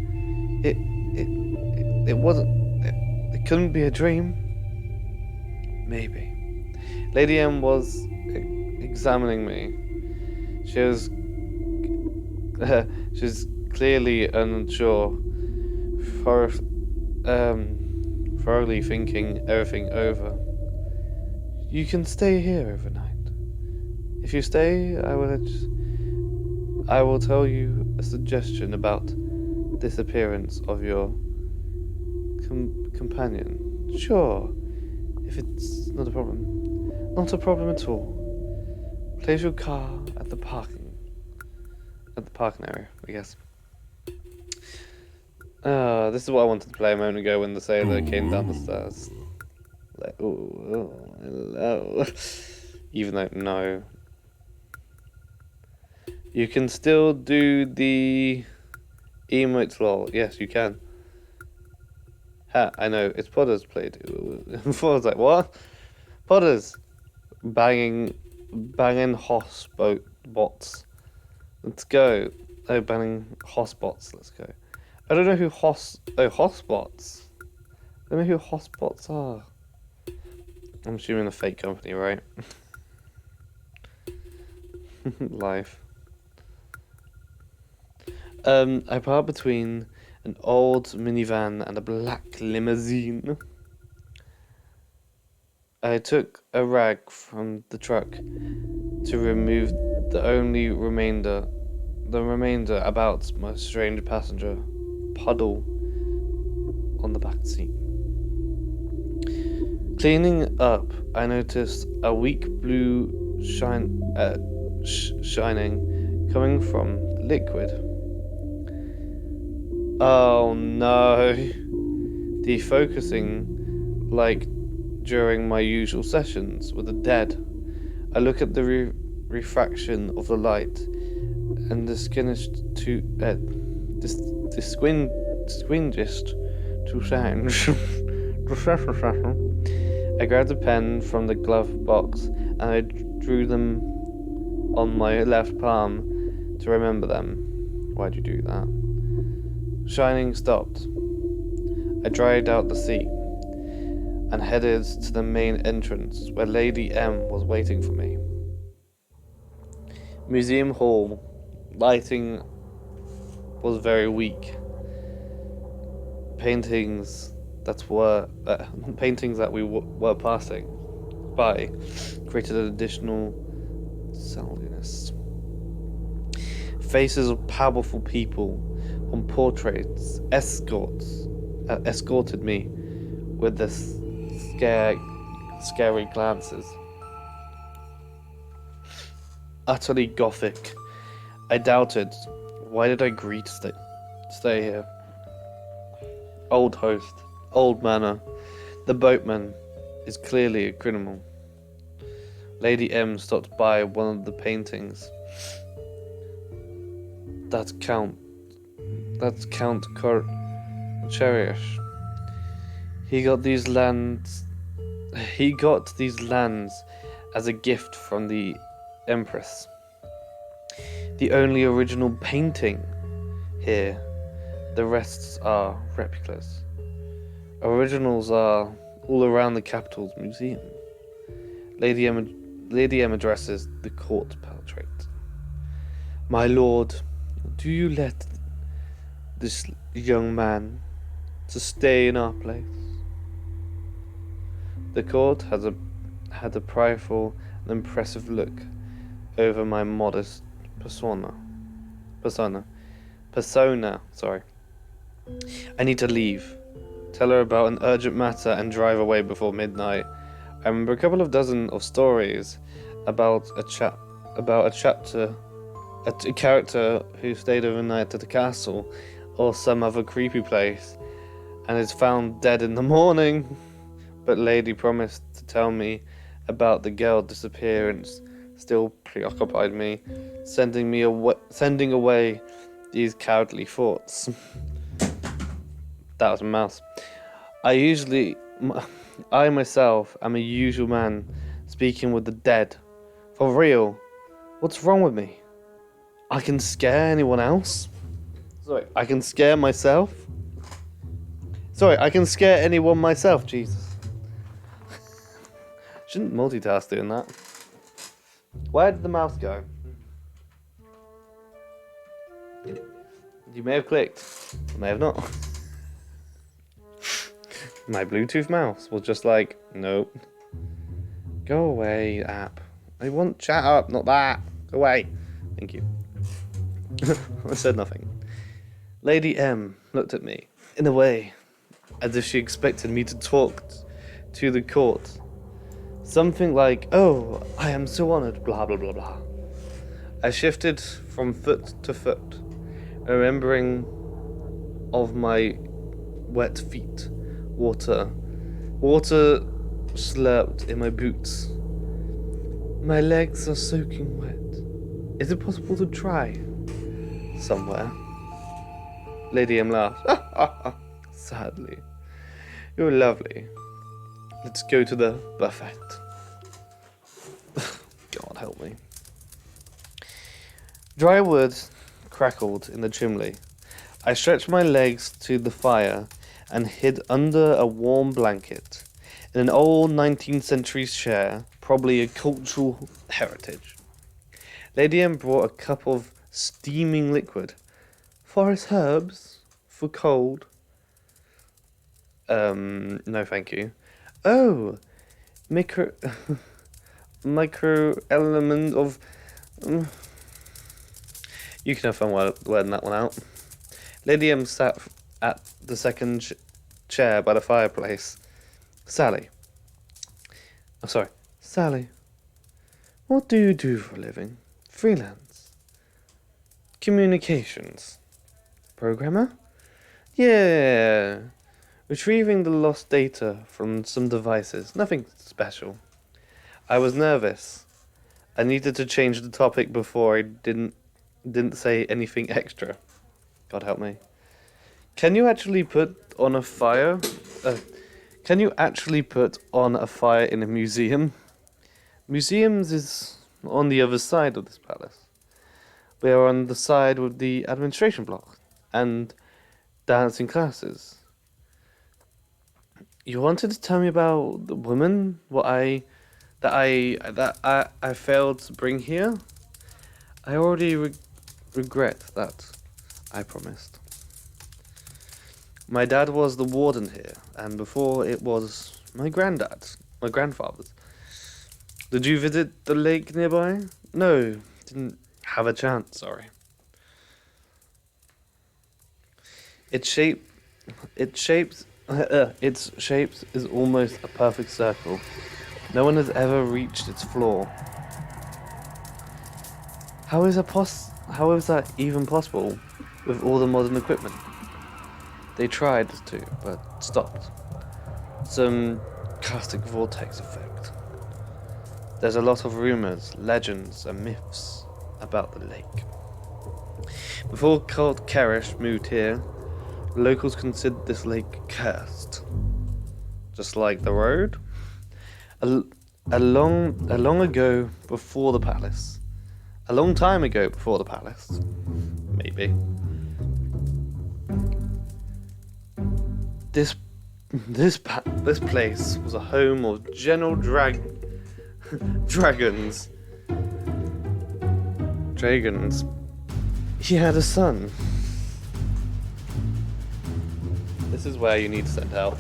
It wasn't. It couldn't be a dream. Maybe. Lady M was examining me. She was clearly unsure, thoroughly thinking everything over. You can stay here overnight. If you stay, I will tell you a suggestion about disappearance of your companion. Sure, if it's not a problem. Not a problem at all. Place your car at the parking area, I guess. This is what I wanted to play a moment ago when the sailor came down the stairs. Like, oh, hello. Even though, no. You can still do the emotes lol. Yes, you can. Ha, I know, it's Potter's played. Before I was like, what? Potter's banging hoss bots. Let's go. Oh, banning hossbots. Let's go. I don't know who hossbots. I don't know who hossbots are. I'm assuming a fake company, right? Life. I parked between an old minivan and a black limousine. I took a rag from the truck to remove the remainder about my strange passenger puddle on the back seat. Cleaning up, I noticed a weak blue shining coming from the liquid. Oh no! Defocusing like during my usual sessions with the dead. I look at the refraction of the light and distinguished to sound. I grabbed a pen from the glove box and I drew them on my left palm to remember them. Why'd you do that? Shining stopped. I dried out the seat and headed to the main entrance where Lady M was waiting for me. Museum Hall. Lighting was very weak. Paintings that we were passing by created an additional saltiness. Faces of powerful people on portraits escorted me with their scary glances. Utterly gothic. I doubted. Why did I agree to stay here? Old host, old manor. The boatman is clearly a criminal. Lady M stopped by one of the paintings. That's Count Cherish. He got these lands as a gift from the Empress. The only original painting here. The rest are replicas. Originals are all around the capital's museum. Lady M addresses the court portrait. My lord, do you let this young man to stay in our place? The court had a prideful and impressive look over my modest persona. Sorry. I need to leave. Tell her about an urgent matter and drive away before midnight. I remember a couple of dozen of stories about a character who stayed overnight at the castle or some other creepy place and is found dead in the morning. But Lady promised to tell me about the girl's disappearance still preoccupied me, sending away these cowardly thoughts. That was a mouse. I myself am a usual man speaking with the dead. For real. What's wrong with me? I can scare anyone else? Sorry, I can scare myself? Sorry, I can scare anyone myself, Jesus. Shouldn't multitask doing that. Where did the mouse go? You may have clicked, or may have not. My Bluetooth mouse was just like, nope. Go away, app. I want chat up, not that. Go away. Thank you. I said nothing. Lady M looked at me, in a way, as if she expected me to talk to the court. Something like, oh, I am so honored, blah, blah, blah, blah. I shifted from foot to foot, remembering of my wet feet. Water slurped in my boots. My legs are soaking wet. Is it possible to try somewhere? Lady M laughed. Sadly. You're lovely. Let's go to the buffet. God help me. Dry wood crackled in the chimney. I stretched my legs to the fire and hid under a warm blanket in an old 19th century chair, probably a cultural heritage. Lady M brought a cup of steaming liquid. Forest herbs for cold. No thank you. Oh, micro element of... You can have fun wording that one out. Lady M sat at the second chair by the fireplace. Sally, what do you do for a living? Freelance? Communications? Programmer? Yeah. Retrieving the lost data from some devices. Nothing special. I was nervous. I needed to change the topic before I didn't say anything extra. God help me. Can you actually put on a fire? Can you actually put on a fire in a museum? Museums is on the other side of this palace. We are on the side with the administration block and dancing classes. You wanted to tell me about the woman that I failed to bring here? I already regret that. I promised. My dad was the warden here, and before it was my grandfather's. Did you visit the lake nearby? No, didn't have a chance, sorry. Its shape, its shapes, its shapes is almost a perfect circle. No one has ever reached its floor. How is that even possible with all the modern equipment? They tried to, but stopped. Some caustic vortex effect. There's a lot of rumors, legends, and myths about the lake. Before Cult Kerish moved here, locals considered this lake cursed. Just like the road. A long ago before the palace. A long time ago before the palace. Maybe. This place was a home of dragons. Dragons. He had a son. This is where you need to send help.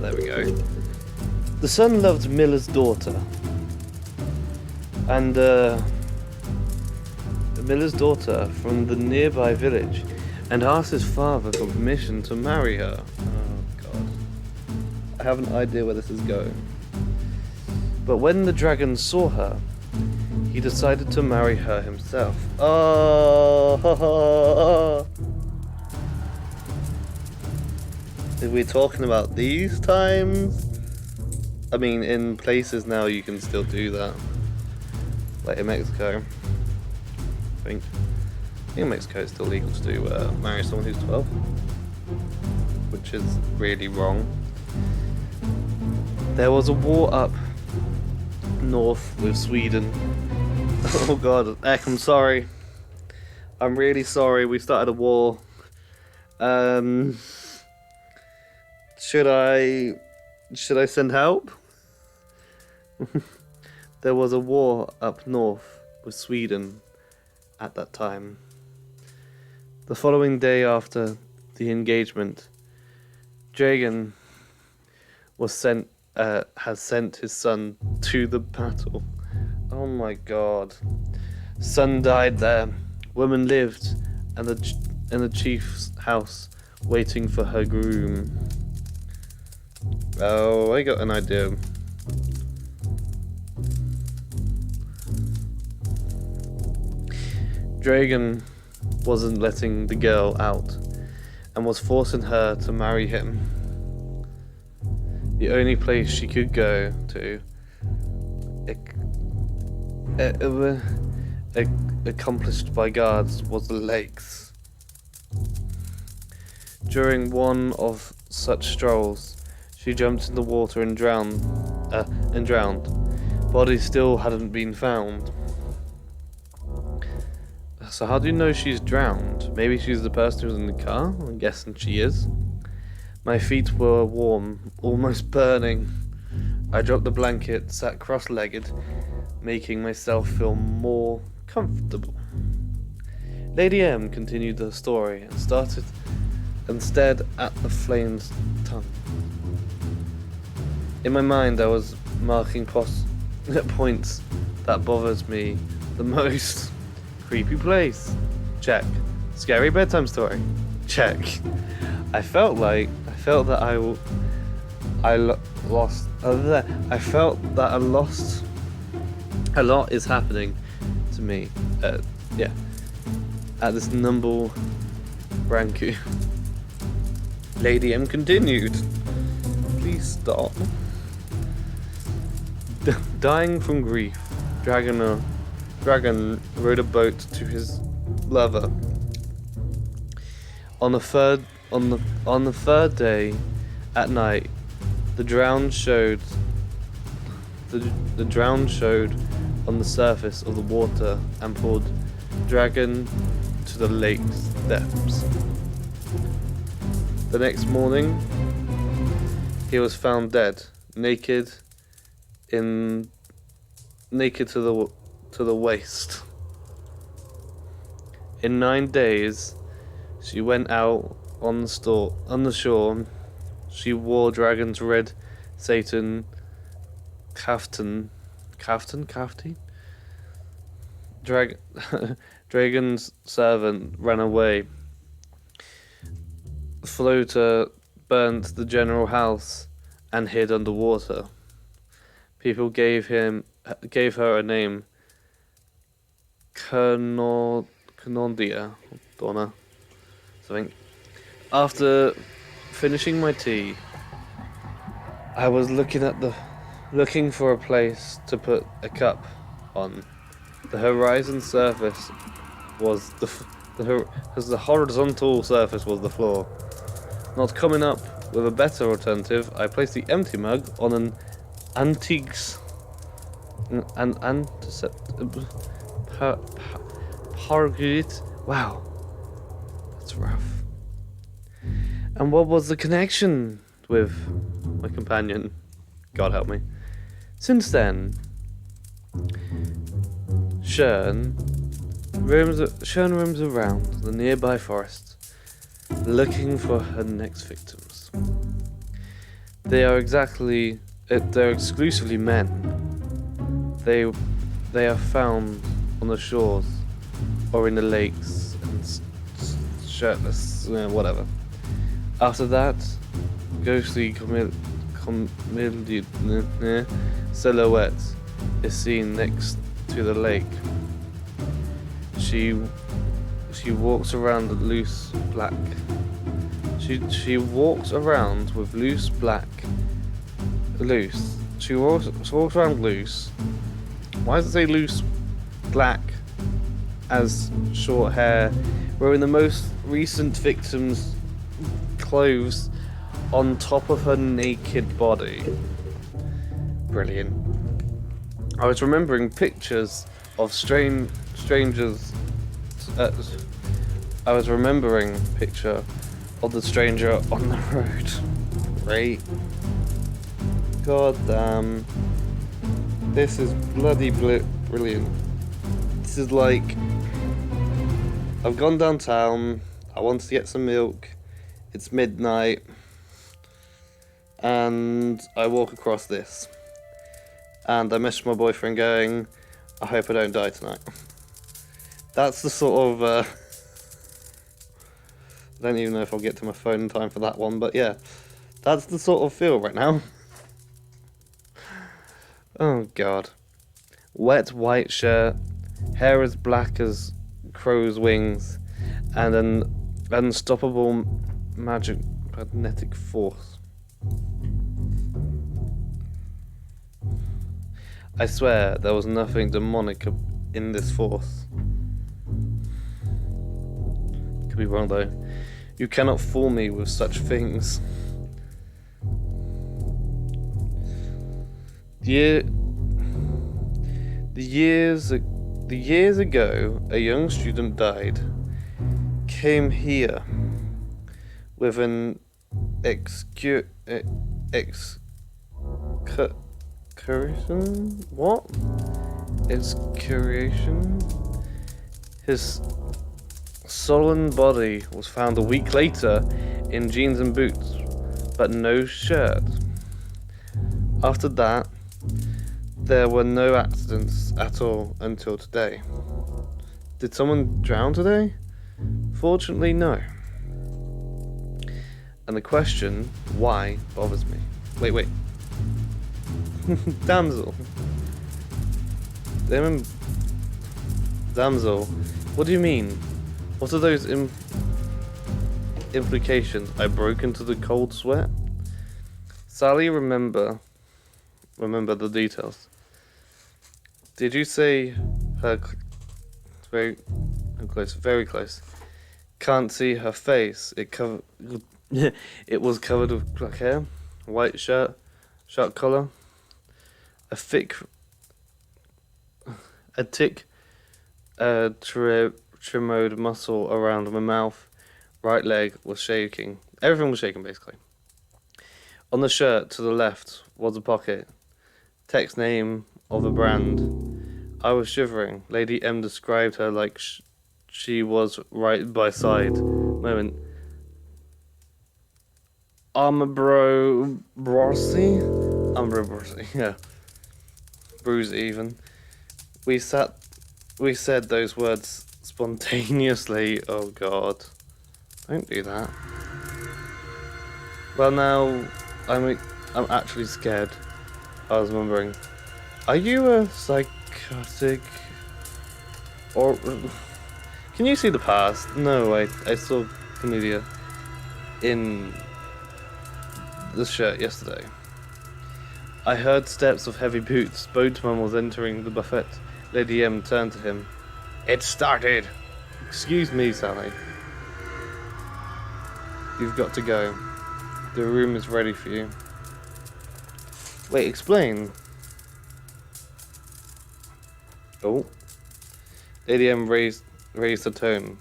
There we go. The son loved Miller's daughter. And, Miller's daughter from the nearby village and asked his father for permission to marry her. Oh, God. I have an idea where this is going. But when the dragon saw her, he decided to marry her himself. Oh! Are we talking about these times? I mean, in places now you can still do that. Like in Mexico. I think in Mexico it's still legal to do marry someone who's 12. Which is really wrong. There was a war up north with Sweden. Oh God, Ek, I'm sorry. I'm really sorry we started a war. Should I send help? There was a war up north with Sweden at that time. The following day after the engagement, Dragon has sent his son to the battle. Oh my God. Son died there. Woman lived in the chief's house waiting for her groom. Oh, I got an idea. Dragon wasn't letting the girl out and was forcing her to marry him. The only place she could go to, accomplished by guards, was the lakes. During one of such strolls, she jumped in the water and drowned. Body still hadn't been found. So how do you know she's drowned? Maybe she's the person who was in the car? I'm guessing she is. My feet were warm, almost burning. I dropped the blanket, sat cross-legged, making myself feel more comfortable. Lady M continued the story and stared at the flame's tongue. In my mind, I was marking points that bothered me the most. Creepy place. Check. Scary bedtime story. Check. I felt that a lot is happening to me. At this Numble Branku. Lady M continued. Please stop. Dying from grief, Dragon rowed a boat to his lover. On the third day, at night, the drowned showed on the surface of the water and pulled Dragon to the lake's depths. The next morning, he was found dead, naked to the waist. In 9 days, she went out on the shore. She wore dragon's red Satan caftan. Dragon's servant ran away. Floater burnt the general house and hid underwater. People gave her a name, Canondia, Donna, something. After finishing my tea, I was looking for a place to put a cup on. The horizon surface was the horizontal surface was the floor. Not coming up with a better alternative, I placed the empty mug on an antiques and Pargit. Wow, that's rough. And what was the connection with my companion? God help me. Since then, Shern roams around the nearby forest, looking for her next victims. They're exclusively men. They are found on the shores or in the lakes and shirtless, whatever. After that, ghostly silhouette is seen next to the lake. She walks around loose black. She walks around with loose black. Loose. She walks around loose. Why does it say loose black as short hair, wearing the most recent victim's clothes on top of her naked body? Brilliant. I was remembering pictures of strangers. I was remembering a picture of the stranger on the road. Great. God damn. This is bloody brilliant. This is like, I've gone downtown, I want to get some milk, it's midnight, and I walk across this. And I message my boyfriend going, I hope I don't die tonight. That's the sort of, I don't even know if I'll get to my phone in time for that one, but yeah, that's the sort of feel right now. Oh god. Wet white shirt, hair as black as crow's wings, and an unstoppable magnetic force. I swear there was nothing demonic in this force. Could be wrong though. You cannot fool me with such things. The years ago, a young student died. Came here with an excursion. What? Excursion. His sullen body was found a week later in jeans and boots, but no shirt. After that, there were no accidents at all until today. Did someone drown today? Fortunately, no. And the question, why, bothers me. Wait. Damsel. Damsel. What do you mean? What are those implications? I broke into the cold sweat? Sally, remember the details. Did you say her very close, very close? Can't see her face. It was covered with black hair, white shirt collar, a thick tremoed muscle around my mouth. Right leg was shaking. Everything was shaking basically. On the shirt to the left was a pocket. Text name of a brand. I was shivering. Lady M described her like she was right by side. Moment. Brossy? Brossy, yeah. Bruise even. We sat we said those words spontaneously. Oh god. Don't do that. Well now I'm actually scared. I was wondering. Are you a psychotic or can you see the past? No, I saw Cornelia in the shirt yesterday. I heard steps of heavy boots. Boatman was entering the buffet. Lady M turned to him. It started! Excuse me, Sally. You've got to go. The room is ready for you. Wait, explain. Oh. Lady M raised her tone.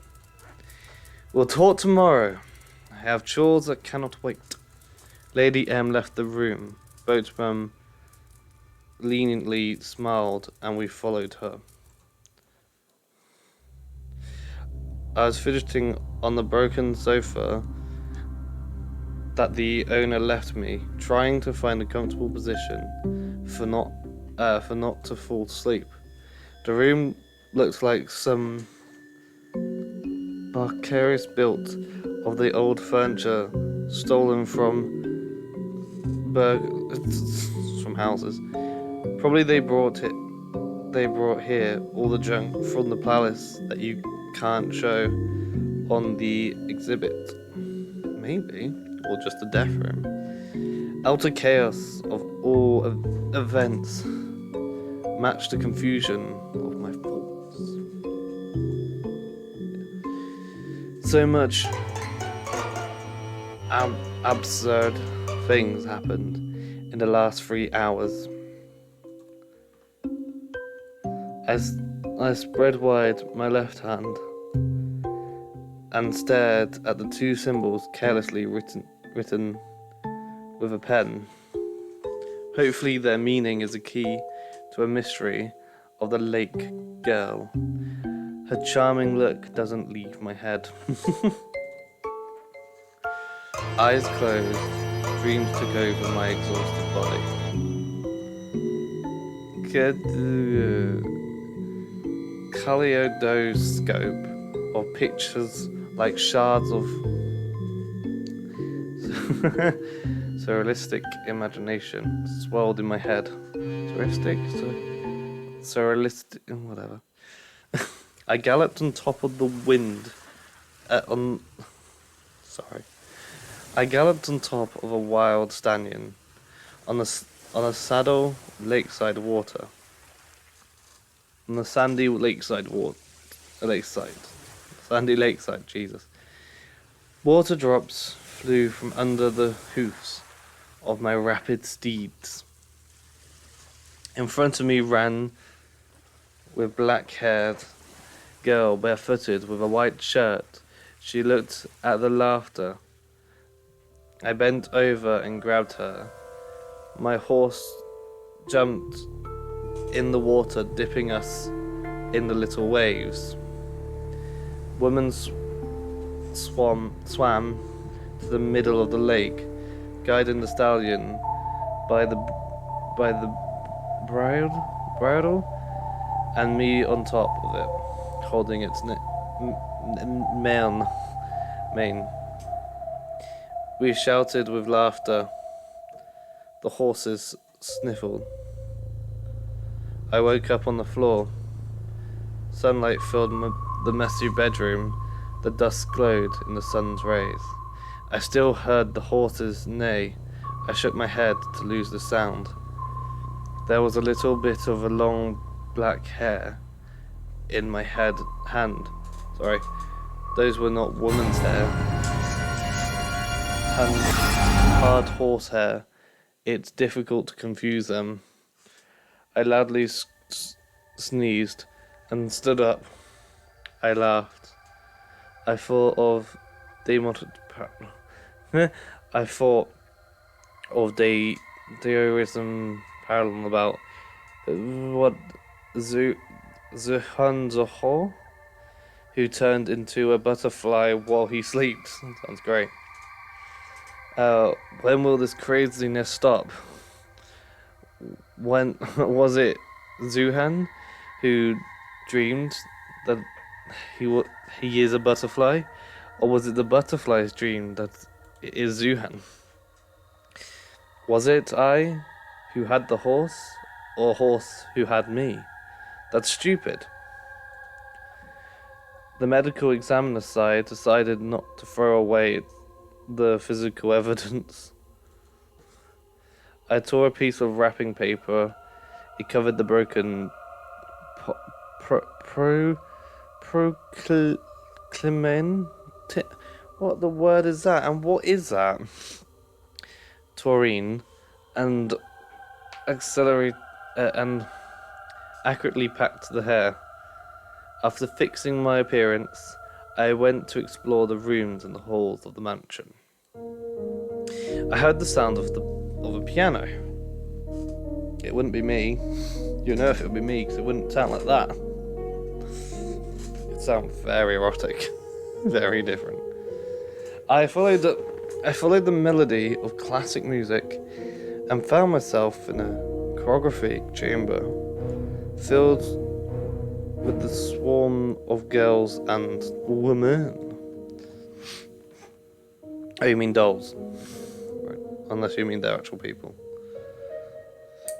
We'll talk tomorrow. I have chores that cannot wait. Lady M left the room. Boatman leniently smiled and we followed her. I was fidgeting on the broken sofa that the owner left me, trying to find a comfortable position for not to fall asleep. The room looked like some precarious built of the old furniture stolen from houses. Probably they brought here all the junk from the palace that you can't show on the exhibit. Maybe. Or just a death room. Outer chaos of all events matched the confusion of my thoughts. So much absurd things happened in the last 3 hours. As I spread wide my left hand and stared at the two symbols carelessly written with a pen. Hopefully their meaning is a key to a mystery of the lake girl. Her charming look doesn't leave my head. Eyes closed, dreams took over my exhausted body. Kaleidoscope of pictures like shards of surrealistic imagination swirled in my head. Surrealistic, whatever. I galloped on top of the wind. I galloped on top of a wild stallion on a saddle lakeside water. On the sandy lakeside, Jesus. Water drops flew from under the hoofs of my rapid steeds. In front of me ran with black-haired girl, barefooted, with a white shirt. She looked at the laughter. I bent over and grabbed her. My horse jumped in the water, dipping us in the little waves. Woman swam to the middle of the lake, guiding the stallion by the bridle, and me on top of it, holding its mane. We shouted with laughter. The horses sniffled. I woke up on the floor. Sunlight filled the messy bedroom. The dust glowed in the sun's rays. I still heard the horses neigh. I shook my head to lose the sound. There was a little bit of a long black hair in my hand. Sorry, those were not woman's hair. Hard horse hair. It's difficult to confuse them. I loudly sneezed and stood up. I laughed. I thought of deism parallel about what Zuhanzoho, who turned into a butterfly while he sleeps. Sounds great. When will this craziness stop? When was it Zuhan who dreamed that he is a butterfly, or was it the butterfly's dream that it is Zuhan? Was it I who had the horse, or horse who had me? That's stupid. The medical examiner side decided not to throw away the physical evidence. I tore a piece of wrapping paper. It covered the broken proclaimant. What the word is that? And what is that? Taurine, and and accurately packed the hair. After fixing my appearance, I went to explore the rooms and the halls of the mansion. I heard the sound of a piano. It wouldn't be me. You know if it would be me, because it wouldn't sound like that. It sounds very erotic, very different. I followed the melody of classic music and found myself in a choreography chamber filled with the swarm of girls and women. Oh, you mean dolls? Right. Unless you mean they're actual people.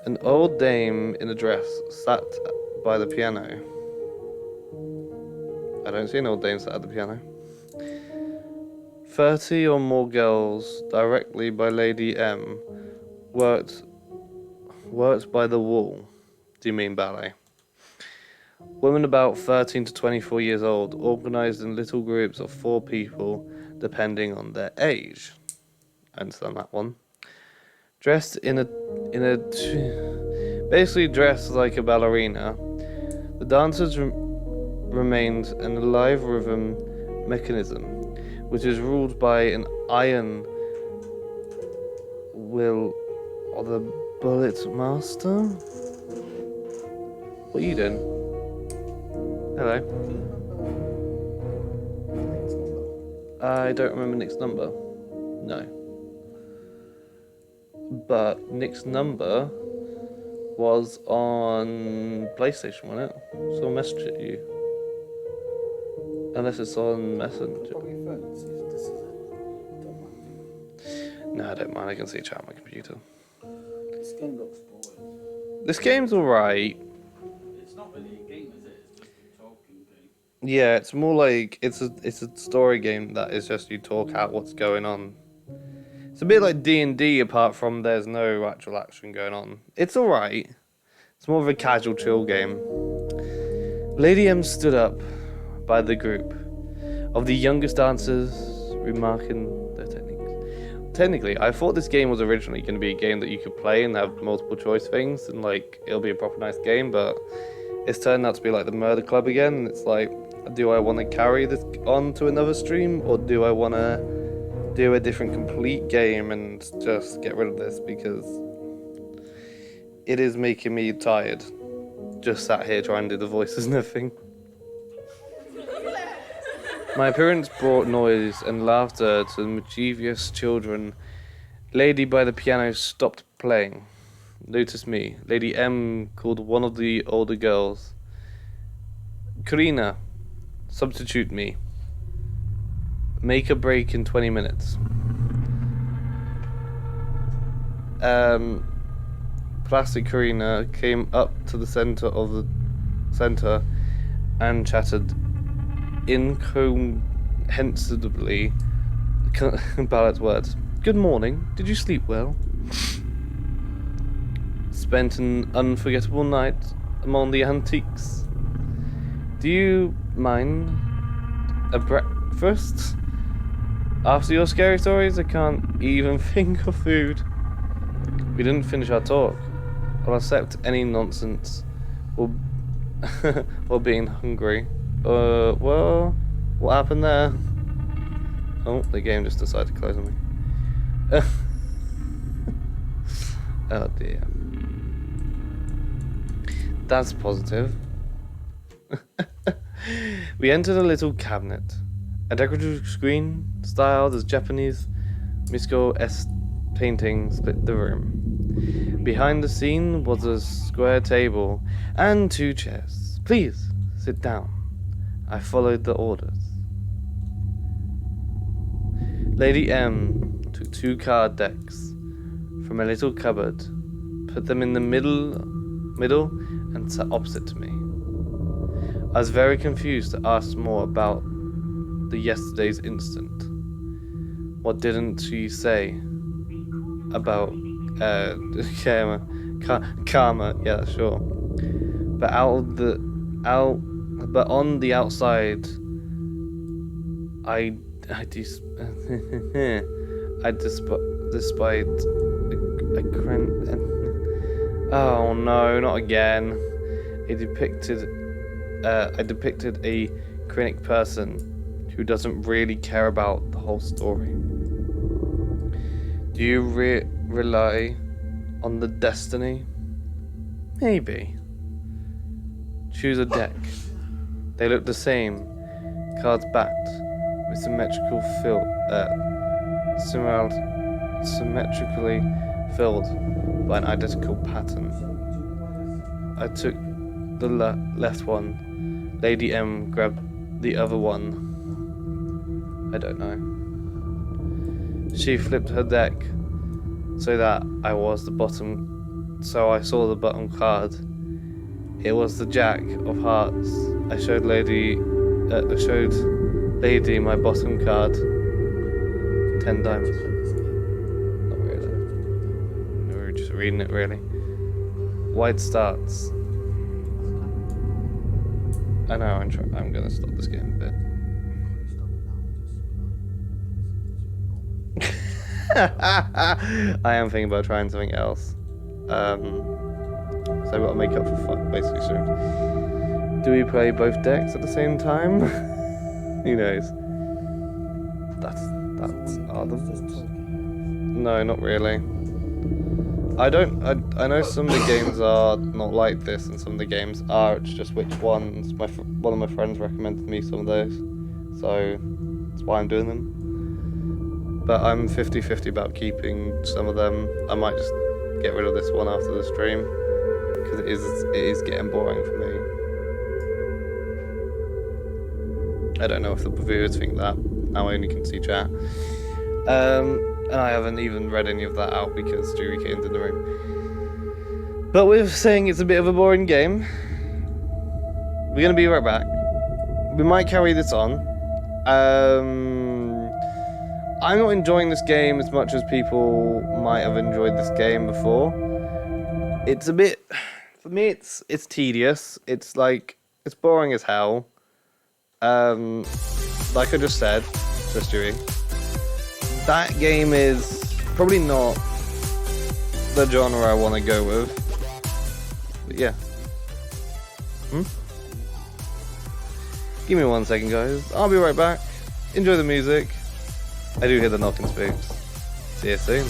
An old dame in a dress sat by the piano. I don't see an old dame sat at the piano. 30 or more girls, directly by Lady M, worked by the wall. Do you mean ballet? Women about 13 to 24 years old, organised in little groups of 4 people, depending on their age. I understand that one. Dressed basically dressed like a ballerina. The dancers remained in a live rhythm mechanism, which is ruled by an iron will of the bullet master. What are you doing? Hello. I don't remember Nick's number. No. But Nick's number was on PlayStation, wasn't it? So I'll message it to you. Unless it's on Messenger. No, I don't mind. I can see chat on my computer. This game looks boring. This game's alright. It's not really a game, is it? It's just a talking game. Yeah, it's more like it's a story game that is just you talk out what's going on. It's a bit like D&D, apart from there's no actual action going on. It's alright. It's more of a casual chill game. Lady M stood up by the group of the youngest dancers, remarking their techniques. Technically, I thought this game was originally going to be a game that you could play and have multiple choice things, and like it'll be a proper nice game, but it's turned out to be like the Murder Club again, and it's like, do I want to carry this on to another stream, or do I want to do a different complete game and just get rid of this, because it is making me tired. Just sat here trying to do the voices and everything. My appearance brought noise and laughter to the mischievous children. Lady by the piano stopped playing. Noticed me. Lady M called one of the older girls. Karina, substitute me. Make a break in 20 minutes. Plastic Karina came up to the center and chattered incomprehensibly ballot words. Good morning. Did you sleep well? Spent an unforgettable night among the antiques. Do you mind a breakfast? After your scary stories, I can't even think of food. We didn't finish our talk. I'll accept any nonsense while being hungry. Well, what happened there? Oh, the game just decided to close on me. Oh dear. That's positive. We entered a little cabinet. A decorative screen, styled as Japanese musical painting split the room. Behind the scene was a square table and 2 chairs. Please, sit down. I followed the orders. Lady M took 2 card decks from a little cupboard, put them in the middle, and sat opposite to me. I was very confused to ask more about the yesterday's incident. What didn't she say about karma? Yeah, sure. But but on the outside, I despite a oh no, not again. I depicted a cynic person who doesn't really care about the whole story. Do you rely on the destiny? Maybe. Choose a deck. They look the same. Cards backed with symmetrically filled by an identical pattern. I took the left one. Lady M grabbed the other one. I don't know. She flipped her deck so that I was the bottom. So I saw the bottom card. It was the Jack of Hearts. I showed Lady my bottom card. 10 diamonds. Not really. We were just reading it, really. White starts. I know. I'm gonna stop this game a bit. I am thinking about trying something else. So I've got to make up for basically soon. Do we play both decks at the same time? Who knows? That's no, not really. I know some of the games are not like this, and some of the games are. It's just which ones. One of my friends recommended me some of those, so that's why I'm doing them. But I'm 50-50 about keeping some of them. I might just get rid of this one after the stream, because it is getting boring for me. I don't know if the viewers think that. Now I only can see chat. And I haven't even read any of that out because Jury came into the room. But we're saying it's a bit of a boring game. We're going to be right back. We might carry this on. I'm not enjoying this game as much as people might have enjoyed this game before. It's a bit... For me, it's tedious. It's boring as hell. Like I just said, Jury, that game is probably not the genre I want to go with. But yeah. Give me 1 second, guys. I'll be right back. Enjoy the music. I do hear the knocking spooks. See you soon.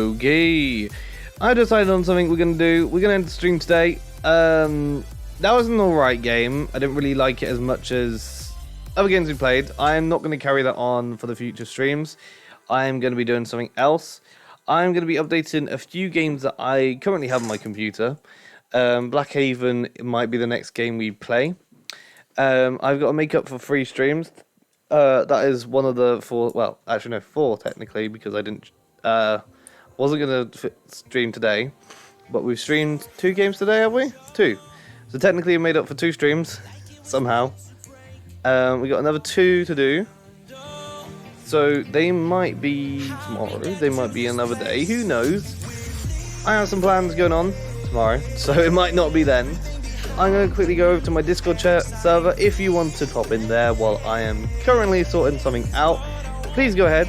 Okay. I decided on something we're going to do. We're going to end the stream today. That was an alright game. I didn't really like it as much as other games we played. I'm not going to carry that on for the future streams. I'm going to be doing something else. I'm going to be updating a few games that I currently have on my computer. Blackhaven might be the next game we play. I've got to make up for 3 streams. That is one of the 4, well, actually no, 4 technically, because I didn't, wasn't going to stream today. But we've streamed 2 games today, have we? 2. So technically I made up for 2 streams, somehow. We got another 2 to do. So they might be tomorrow, they might be another day, who knows? I have some plans going on tomorrow, so it might not be then. I'm going to quickly go over to my Discord chat server. If you want to pop in there while I am currently sorting something out, please go ahead.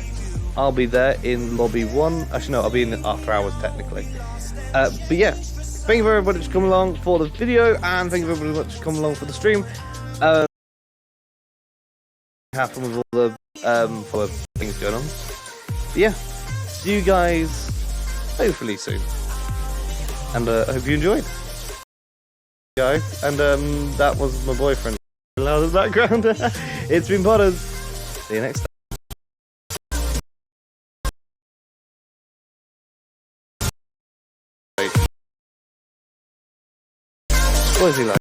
I'll be there in lobby 1. Actually no, I'll be in after hours technically. But yeah, thank you very much for coming along for the video, and thank you very much for coming along for the stream. Happen with all the for things going on. But yeah, see you guys hopefully soon, and I hope you enjoyed. Guys, and that was my boyfriend. Loud in the background. It's been Potters. See you next time. Wait. What is he like?